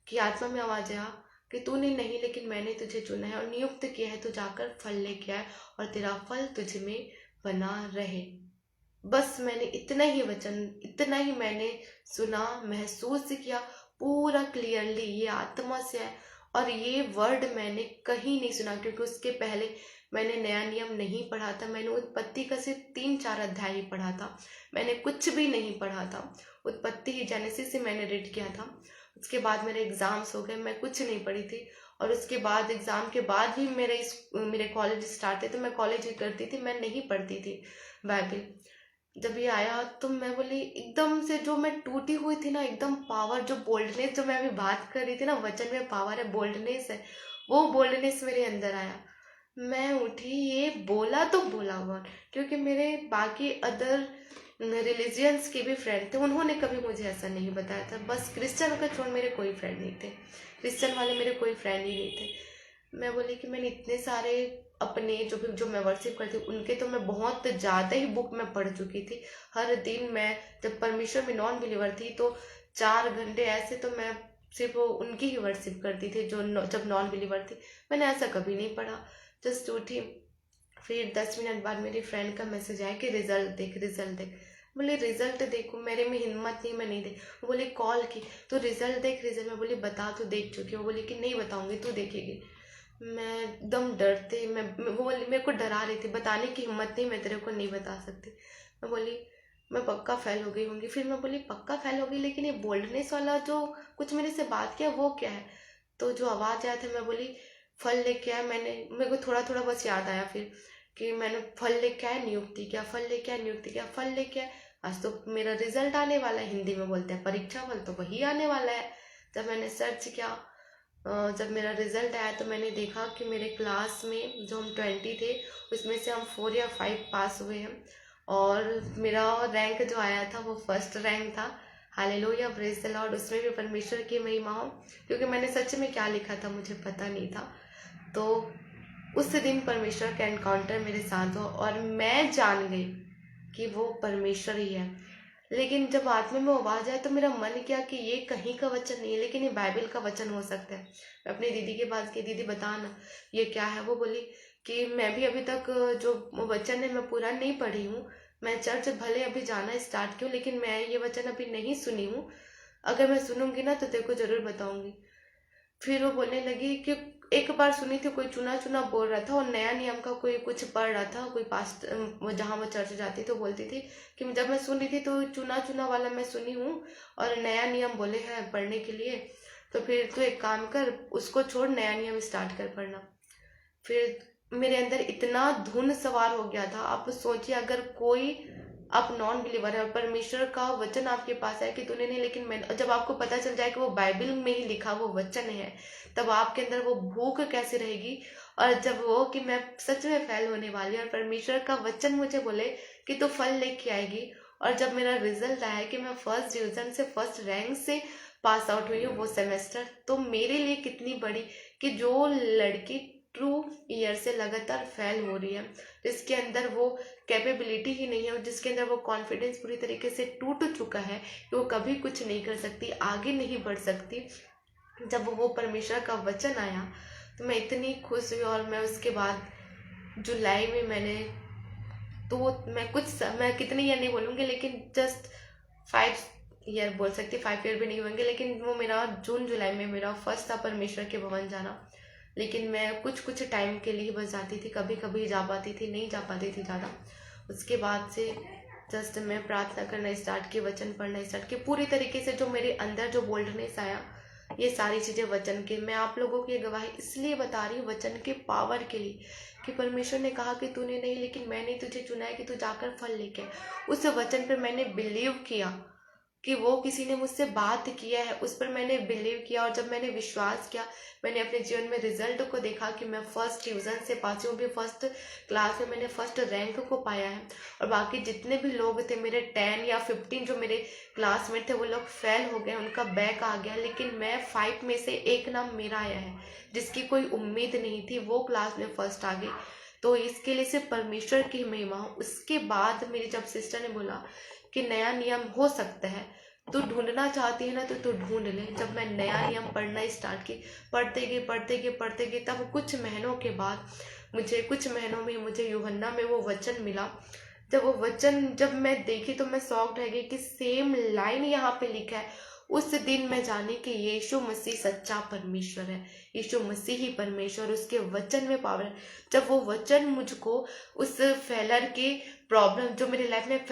कि आत्मा में आवाज़ आया कि तूने नहीं, लेकिन मैंने तुझे चुना है और नियुक्त किया है, तू जाकर फल लेके आए और तेरा फल तुझ में बना रहे। बस मैंने इतना ही वचन, इतना ही मैंने सुना, महसूस किया पूरा क्लियरली, ये आत्मा से है। और ये वर्ड मैंने कहीं नहीं सुना, क्योंकि उसके पहले मैंने नया नियम नहीं पढ़ा था। मैंने उत्पत्ति का सिर्फ 3-4 अध्याय ही पढ़ा था, मैंने कुछ भी नहीं पढ़ा था। उत्पत्ति ही, जेनेसिस से मैंने रीड किया था। उसके बाद मेरे एग्जाम्स हो गए, मैं कुछ नहीं पढ़ी थी। और उसके बाद एग्जाम के बाद भी मेरे कॉलेज स्टार्ट थे, तो मैं कॉलेज ही करती थी, मैं नहीं पढ़ती थी बाइबल। जब ये आया तो मैं बोली, एकदम से जो मैं टूटी हुई थी ना, एकदम पावर, जो बोल्डनेस, जो मैं अभी बात कर रही थी ना, वचन में पावर है, बोल्डनेस है, वो बोल्डनेस मेरे अंदर आया। मैं उठी, ये बोला तो बोला हुआ, क्योंकि मेरे बाकी अदर रिलीजियंस के भी फ्रेंड थे, उन्होंने कभी मुझे ऐसा नहीं बताया था। बस क्रिश्चियन का छोड़ मेरे कोई फ्रेंड नहीं थे, क्रिश्चियन वाले मेरे कोई फ्रेंड ही नहीं थे। मैं बोली कि मैंने इतने सारे अपने जो मैं वर्शिप करती हूँ उनके, तो मैं बहुत ज़्यादा ही बुक में पढ़ चुकी थी। हर दिन मैं, जब परमेश्वर में नॉन बिलीवर थी, तो 4 घंटे ऐसे तो मैं सिर्फ उनकी ही वर्शिप करती थी, जब नॉन बिलीवर थी। मैंने ऐसा कभी नहीं पढ़ा। जस्ट उठी, फिर 10 मिनट बाद मेरी फ्रेंड का मैसेज आया कि रिजल्ट देख, रिजल्ट देख। बोले रिजल्ट देखो, मेरे में हिम्मत नहीं, मैं नहीं देख। वो बोली कॉल की तो रिजल्ट देख, रिजल्ट। मैं बोली बता, तो देख चुकी। वो बोली कि नहीं बताऊंगी, तू देखेगी। मैं एकदम डरते, वो बोली, मेरे को डरा रही थी, बताने की हिम्मत नहीं, मैं तेरे को नहीं बता सकती। मैं बोली मैं पक्का फेल हो गई होंगी। फिर मैं बोली पक्का फेल हो गई, लेकिन ये बोल्डनेस वाला जो कुछ मेरे से बात किया वो क्या है? तो जो आवाज़ आया था, मैं बोली फल लेके आया। मेरे को थोड़ा थोड़ा बस याद आया फिर, कि मैंने फल लेके आया, नियुक्ति किया, फल लेके आया, नियुक्ति किया, फल लेके आया। आज तो मेरा रिजल्ट आने वाला है, हिंदी में बोलते हैं परीक्षा फल, तो वही आने वाला है। जब मैंने सर्च किया, जब मेरा रिजल्ट आया, तो मैंने देखा कि मेरे क्लास में जो हम 20 थे, उसमें से हम 4 या 5 पास हुए हैं। और मेरा रैंक जो आया था वो फर्स्ट रैंक था। Hallelujah, praise the Lord. उसमें भी परमेश्वर की महिमा हो, क्योंकि मैंने सच में क्या लिखा था मुझे पता नहीं था। तो उस दिन परमेश्वर का एनकाउंटर मेरे साथ हो, और मैं जान गई कि वो परमेश्वर ही है। लेकिन जब आत्मा में आवाज आए, तो मेरा मन किया कि ये कहीं का वचन नहीं है, लेकिन ये बाइबल का वचन हो सकता है। मैं अपनी दीदी के पास गई, दीदी बता ना ये क्या है। वो बोली कि मैं भी अभी तक जो वचन है मैं पूरा नहीं पढ़ी हूँ, मैं चर्च भले अभी जाना स्टार्ट की हूँ, लेकिन मैं ये वचन अभी नहीं सुनी हूँ। अगर मैं सुनूंगी ना तो तेरे को जरूर बताऊंगी। फिर वो बोलने लगी कि एक बार सुनी थी, कोई चुना चुना बोल रहा था, और नया नियम का कोई कुछ पढ़ रहा था, कोई पास्ट, जहाँ वो चर्च जाती तो बोलती थी कि जब मैं सुन रही थी तो चुना चुना वाला मैं सुनी हूँ, और नया नियम बोले हैं पढ़ने के लिए। तो फिर तू एक काम कर, उसको छोड़, नया नियम स्टार्ट कर पढ़ना। फिर मेरे अंदर इतना धुन सवार हो गया था। आप सोचिए, अगर कोई, आप नॉन बिलीवर है और परमेश्वर का वचन आपके पास है कि तूने नहीं, लेकिन मैं, जब आपको पता चल जाए कि वो बाइबल में ही लिखा वो वचन है, तब आपके अंदर वो भूख कैसे रहेगी। और जब वो कि मैं सच में फेल होने वाली, और परमेश्वर का वचन मुझे बोले कि तू फल लेके आएगी। और जब मेरा रिजल्ट आया कि मैं फर्स्ट डिवीजन से, फर्स्ट रैंक से पास आउट हुई हूँ वो सेमेस्टर, तो मेरे लिए कितनी बड़ी, कि जो लड़की ट्रू ईयर से लगातार फेल हो रही है, जिसके अंदर वो कैपेबिलिटी ही नहीं है, जिसके अंदर वो कॉन्फिडेंस पूरी तरीके से टूट चुका है कि वो कभी कुछ नहीं कर सकती, आगे नहीं बढ़ सकती, जब वो परमेश्वर का वचन आया तो मैं इतनी खुश हुई। और मैं उसके बाद जुलाई में मैंने, तो मैं कितने ईयर नहीं बोलूँगी, लेकिन जस्ट 5 ईयर बोल सकती, 5 ईयर भी नहीं होंगे, लेकिन वो मेरा जून जुलाई में मेरा फर्स्ट था परमेश्वर के भवन जाना। लेकिन मैं कुछ कुछ टाइम के लिए बस जाती थी, कभी कभी जा पाती थी, नहीं जा पाती थी ज़्यादा। उसके बाद से जस्ट मैं प्रार्थना करना स्टार्ट की, वचन पढ़ना स्टार्ट की, पूरी तरीके से जो मेरे अंदर जो बोल्डनेस आया, ये सारी चीज़ें वचन के। मैं आप लोगों की गवाही इसलिए बता रही हूँ वचन के पावर के लिए, कि परमेश्वर ने कहा कि तूने नहीं, लेकिन मैंने तुझे चुना है कि तू जाकर फल लेके आए। उस वचन पर मैंने बिलीव किया कि वो किसी ने मुझसे बात किया है, उस पर मैंने बिलीव किया। और जब मैंने विश्वास किया, मैंने अपने जीवन में रिजल्ट को देखा कि मैं फर्स्ट डिवीजन से पास हूँ, भी फर्स्ट क्लास में मैंने फर्स्ट रैंक को पाया है। और बाकी जितने भी लोग थे, मेरे 10 या 15 जो मेरे क्लासमेट थे, वो लोग फेल हो गए, उनका बैक आ गया, लेकिन मैं 5 में से एक नाम मेरा आया है, जिसकी कोई उम्मीद नहीं थी, वो क्लास में फर्स्ट आ गई। तो इसके लिए सिर्फ परमेश्वर की महिमा हो। उसके बाद मेरी जब सिस्टर ने बोला कि नया नियम हो सकता है, तू ढूंढना चाहती है ना, तो तू ढूंढ ले। जब मैं नया नियम पढ़ना स्टार्ट की, पढ़ते गए, तब कुछ महीनों के बाद कुछ महीनों में मुझे यूहन्ना में वो वचन मिला। जब वो वचन जब मैं देखी तो मैं शॉक्ड रह गई कि सेम लाइन यहाँ पे लिखा है। उस दिन मैं जानी कि यीशु मसीह सच्चा परमेश्वर है, यीशु मसीह ही परमेश्वर, उसके वचन में पावर है। जब वो वचन मुझको उस फेलर की प्रॉब्लम, जो मेरी लाइफ में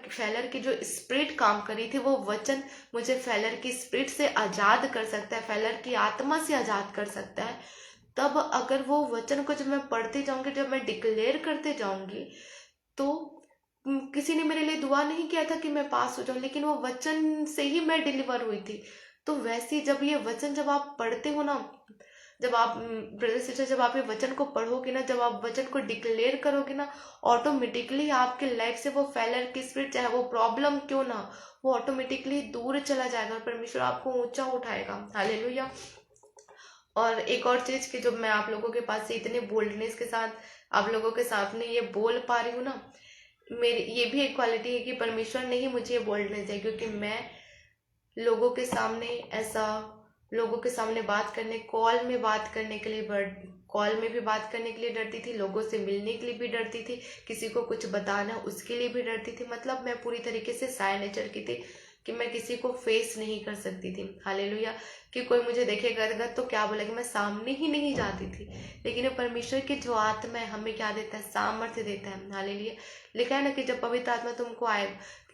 फेलर की जो स्पिरिट काम करी थी, वो वचन मुझे फेलर की स्पिरिट से आज़ाद कर सकता है, फेलर की आत्मा से आज़ाद कर सकता है। तब अगर वो वचन को जब मैं पढ़ती जाऊंगी, जब मैं डिक्लेयर करते जाऊंगी, तो किसी ने मेरे लिए दुआ नहीं किया था कि मैं पास हो जाऊं, लेकिन वो वचन से ही मैं डिलीवर हुई थी। तो वैसे जब ये वचन जब आप पढ़ते हो ना, जब आप ब्रदर सिस्टर, जब आप ये वचन को पढ़ोगे ना, जब आप वचन को डिक्लेयर करोगे ना, ऑटोमेटिकली आपके लाइफ से वो फेलर की स्पिरिट, चाहे वो प्रॉब्लम क्यों ना, वो ऑटोमेटिकली दूर चला जाएगा और परमेश्वर आपको ऊंचा उठाएगा। हालेलुया। और एक और चीज कि जब मैं आप लोगों के पास से इतने बोल्डनेस के साथ आप लोगों के सामने ये बोल पा रही हूँ ना, मेरी ये भी एक क्वालिटी है कि परमेश्वर ने ही मुझे ये बोल्डनेस है, क्योंकि मैं लोगों के सामने ऐसा, लोगों के सामने बात करने, कॉल में बात करने के लिए कॉल में भी बात करने के लिए डरती थी, लोगों से मिलने के लिए भी डरती थी, किसी को कुछ बताना उसके लिए भी डरती थी। मतलब मैं पूरी तरीके से साय नेचर की थी कि मैं किसी को फेस नहीं कर सकती थी। हालेलुया। कि कोई मुझे देखेगा तो क्या बोलेगा, मैं सामने ही नहीं जाती थी। लेकिन परमेश्वर की जो आत्मा है हमें क्या देता है, सामर्थ्य देता है। हालेलुया। लिखा है ना कि जब पवित्र आत्मा तुमको आए,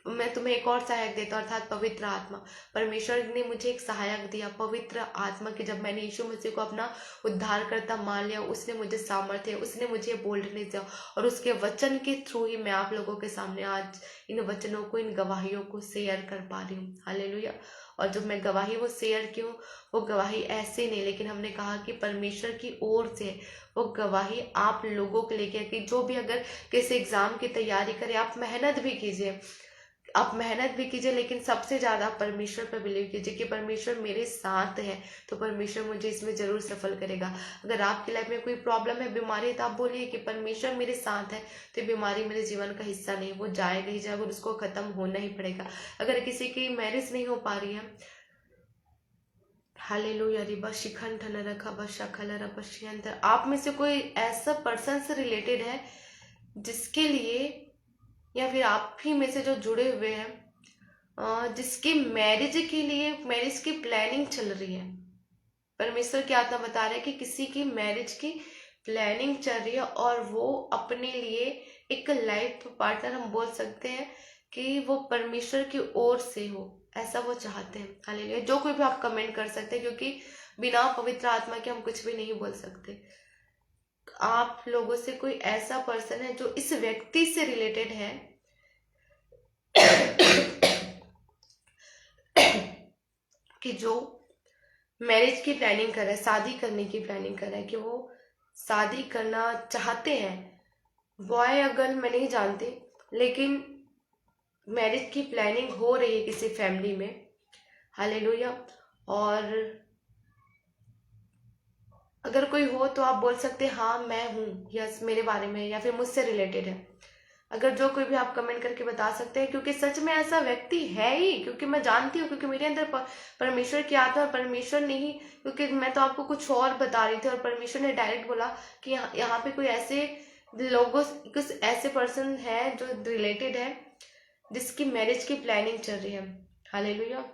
मैं तुम्हें एक और सहायक देता हूं, अर्थात पवित्र आत्मा। परमेश्वर ने मुझे एक सहायक दिया, पवित्र आत्मा, की जब मैंने यीशु मसीह को अपना उद्धारकर्ता मान लिया, उसने मुझे सामर्थ्य, उसने मुझे बोल्डनेस दिया। और उसके वचन के थ्रू ही मैं आप लोगों के सामने आज इन वचनों को, इन गवाहियों को शेयर कर पा रही हूँ। हालेलुया। और जब मैं गवाही वो शेयर की हूँ, वो गवाही ऐसे नहीं, लेकिन हमने कहा कि परमेश्वर की ओर से वो गवाही आप लोगों के लिए, कि जो भी अगर किसी एग्जाम की तैयारी करें, आप मेहनत भी कीजिए, आप मेहनत भी कीजिए, लेकिन सबसे ज्यादा परमेश्वर पर बिलीव कीजिए कि परमेश्वर मेरे साथ है, तो परमेश्वर मुझे इसमें जरूर सफल करेगा। अगर आपकी लाइफ में कोई प्रॉब्लम है, बीमारी है, तो आप बोलिए कि परमेश्वर मेरे साथ है, तो बीमारी मेरे जीवन का हिस्सा नहीं, वो जाएगा ही जाएगा और उसको खत्म होना ही पड़ेगा। अगर किसी की मैरिज नहीं हो पा रही है, हालेलुया रिबा शिखन ठन रखा बशा खलरा बशियंतर, आप में से कोई ऐसा पर्सन से रिलेटेड है जिसके लिए, या फिर आप ही में से जो जुड़े हुए हैं जिसकी मैरिज के लिए, मैरिज की प्लानिंग चल रही है, परमेश्वर की आत्मा बता रहे हैं कि किसी की मैरिज की प्लानिंग चल रही है और वो अपने लिए एक लाइफ पार्टनर, हम बोल सकते हैं कि वो परमेश्वर की ओर से हो, ऐसा वो चाहते हैं। हालेलुया। जो कोई भी आप कमेंट कर सकते हैं, क्योंकि बिना पवित्र आत्मा के हम कुछ भी नहीं बोल सकते। आप लोगों से कोई ऐसा पर्सन है जो इस व्यक्ति से रिलेटेड है कि जो मैरिज की प्लानिंग कर रहा है, शादी करने की प्लानिंग कर रहा है, कि वो शादी करना चाहते हैं, बॉय या गर्ल मैं नहीं जानती, लेकिन मैरिज की प्लानिंग हो रही है किसी फैमिली में। हालेलुया। और अगर कोई हो तो आप बोल सकते हैं हाँ मैं हूँ, यस मेरे बारे में, या फिर मुझसे रिलेटेड है। अगर जो कोई भी आप कमेंट करके बता सकते हैं, क्योंकि सच में ऐसा व्यक्ति है ही, क्योंकि मैं जानती हूँ, क्योंकि मेरे अंदर परमेश्वर की आत्मा, परमेश्वर ने ही, क्योंकि मैं तो आपको कुछ और बता रही थी और परमेश्वर ने डायरेक्ट बोला कि यहाँ पे कोई ऐसे लोगों, कुछ ऐसे पर्सन है जो रिलेटेड है, जिसकी मैरिज की प्लानिंग चल रही है। हालेलुया।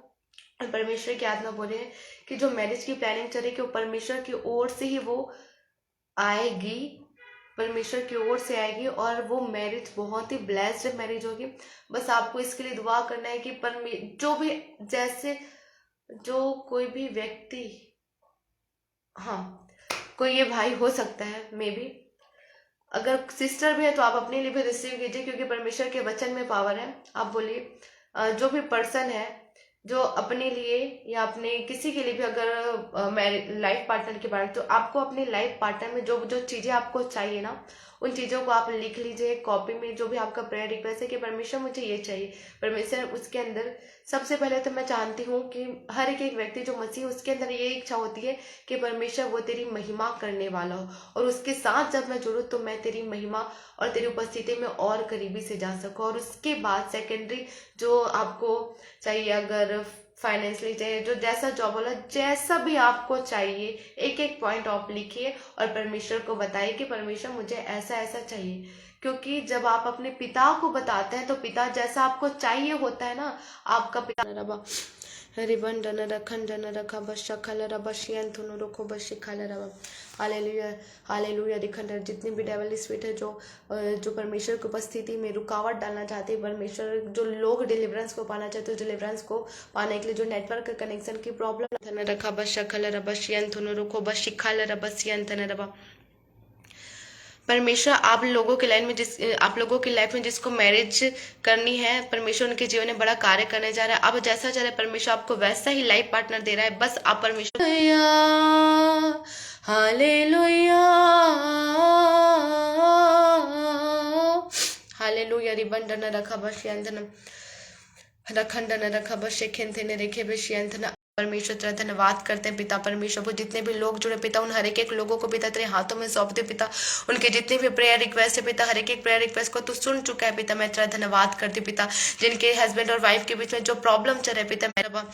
और परमेश्वर की आत्मा बोल रही है कि जो मैरिज की प्लानिंग चल रही है कि वो परमेश्वर की ओर से ही वो आएगी, परमेश्वर की ओर से आएगी और वो मैरिज बहुत ही ब्लेस्ड मैरिज होगी। बस आपको इसके लिए दुआ करना है कि जो भी जैसे जो कोई भी व्यक्ति, हाँ कोई ये भाई हो सकता है मे बी, अगर सिस्टर भी है तो आप अपने लिए भी रिसीव कीजिए क्योंकि परमेश्वर के वचन में पावर है। आप बोलिए जो भी पर्सन है जो अपने लिए या अपने किसी के लिए भी अगर लाइफ पार्टनर के बारे में, तो आपको अपने लाइफ पार्टनर में जो जो चीजें आपको चाहिए ना, उन चीजों को आप लिख लीजिए कॉपी में, जो भी आपका प्रेयर रिक्वेस्ट है कि परमेश्वर मुझे ये चाहिए। परमेश्वर उसके अंदर सबसे पहले तो मैं जानती हूँ कि हर एक व्यक्ति जो मसीह, उसके अंदर ये इच्छा होती है कि परमेश्वर वो तेरी महिमा करने वाला हो, और उसके साथ जब मैं जुड़ूँ तो मैं तेरी महिमा और तेरी उपस्थिति में और करीबी से जा सकूँ। और उसके बाद सेकेंडरी जो आपको चाहिए, अगर फाइनेंशियली चाहिए, जो जैसा जॉब वाला, जैसा भी आपको चाहिए, एक एक पॉइंट आप लिखिए और परमेश्वर को बताइए कि परमेश्वर मुझे ऐसा ऐसा चाहिए। क्योंकि जब आप अपने पिता को बताते हैं तो पिता जैसा आपको चाहिए होता है ना, आपका पिता रबा रिबन डन रखन डन रखा बस शखल रबा शियन थुनु रखो बस शिखल रबा। Hallelujah hallelujah. दिखंडर जितनी भी डेवल स्पिरिट है जो परमेश्वर की उपस्थिति में रुकावट डालना चाहते हैं, परमेश्वर जो लोग डिलीवरेंस को पाना चाहते हैं, जो डिलीवरेंस को पाने के लिए जो नेटवर्क कनेक्शन की प्रॉब्लम थन रखा बस शखल रबा शियन थुनु रखो बस शिखल रबा शियन थन रबा। परमेश्वर आप लोगों के लाइन में आप लोगों की लाइफ में जिसको मैरिज करनी है, परमेश्वर उनके जीवन में बड़ा कार्य करने जा रहा है। अब जैसा चाहे परमेश्वर आपको वैसा ही लाइफ पार्टनर दे रहा है। बस आप परमेश्वर हालेलुया हालेलुया रिबंधन रखा बश्यंतन रखंडन रखा बश्यंतन रेखे बश्यंतन। परमेश्वर तेरा धन्यवाद करते हैं पिता परमेश्वर, वो जितने भी लोग जुड़े पिता, उन हर एक लोगों को पिता तेरे हाथों में सौंप दे पिता। उनके जितने भी प्रेयर रिक्वेस्ट है पिता, हर एक प्रेयर रिक्वेस्ट को तू सुन चुका है पिता। मैं तेरा धन्यवाद करती पिता, जिनके हस्बैंड और वाइफ के बीच में जो प्रॉब्लम चल रहा है पिता, मेरा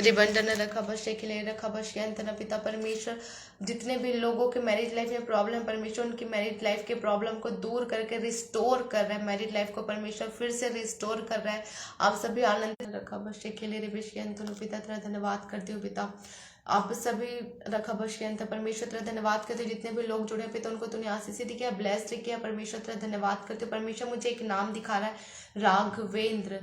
रिबंडन रखा बस खिले रखा बस पिता परमेश्वर, जितने भी लोगों के मैरिज लाइफ में प्रॉब्लम, परमेश्वर उनकी मैरिज लाइफ के प्रॉब्लम को दूर करके रिस्टोर कर रहा है। मैरिज लाइफ को परमेश्वर फिर से रिस्टोर कर रहा है। आप सभी आनंद रखा बस खेले रे पिता तेरा धन्यवाद करती हूँ पिता। आप सभी रखा बश्यंत परमेश्वर तेरा धन्यवाद करते हो, जितने भी लोग जुड़े पिता उनको तूने आशीष दिया, ब्लेस्ड किया। परमेश्वर तेरा धन्यवाद करते हो। परमेश्वर मुझे एक नाम दिखा रहा है, राघवेंद्र।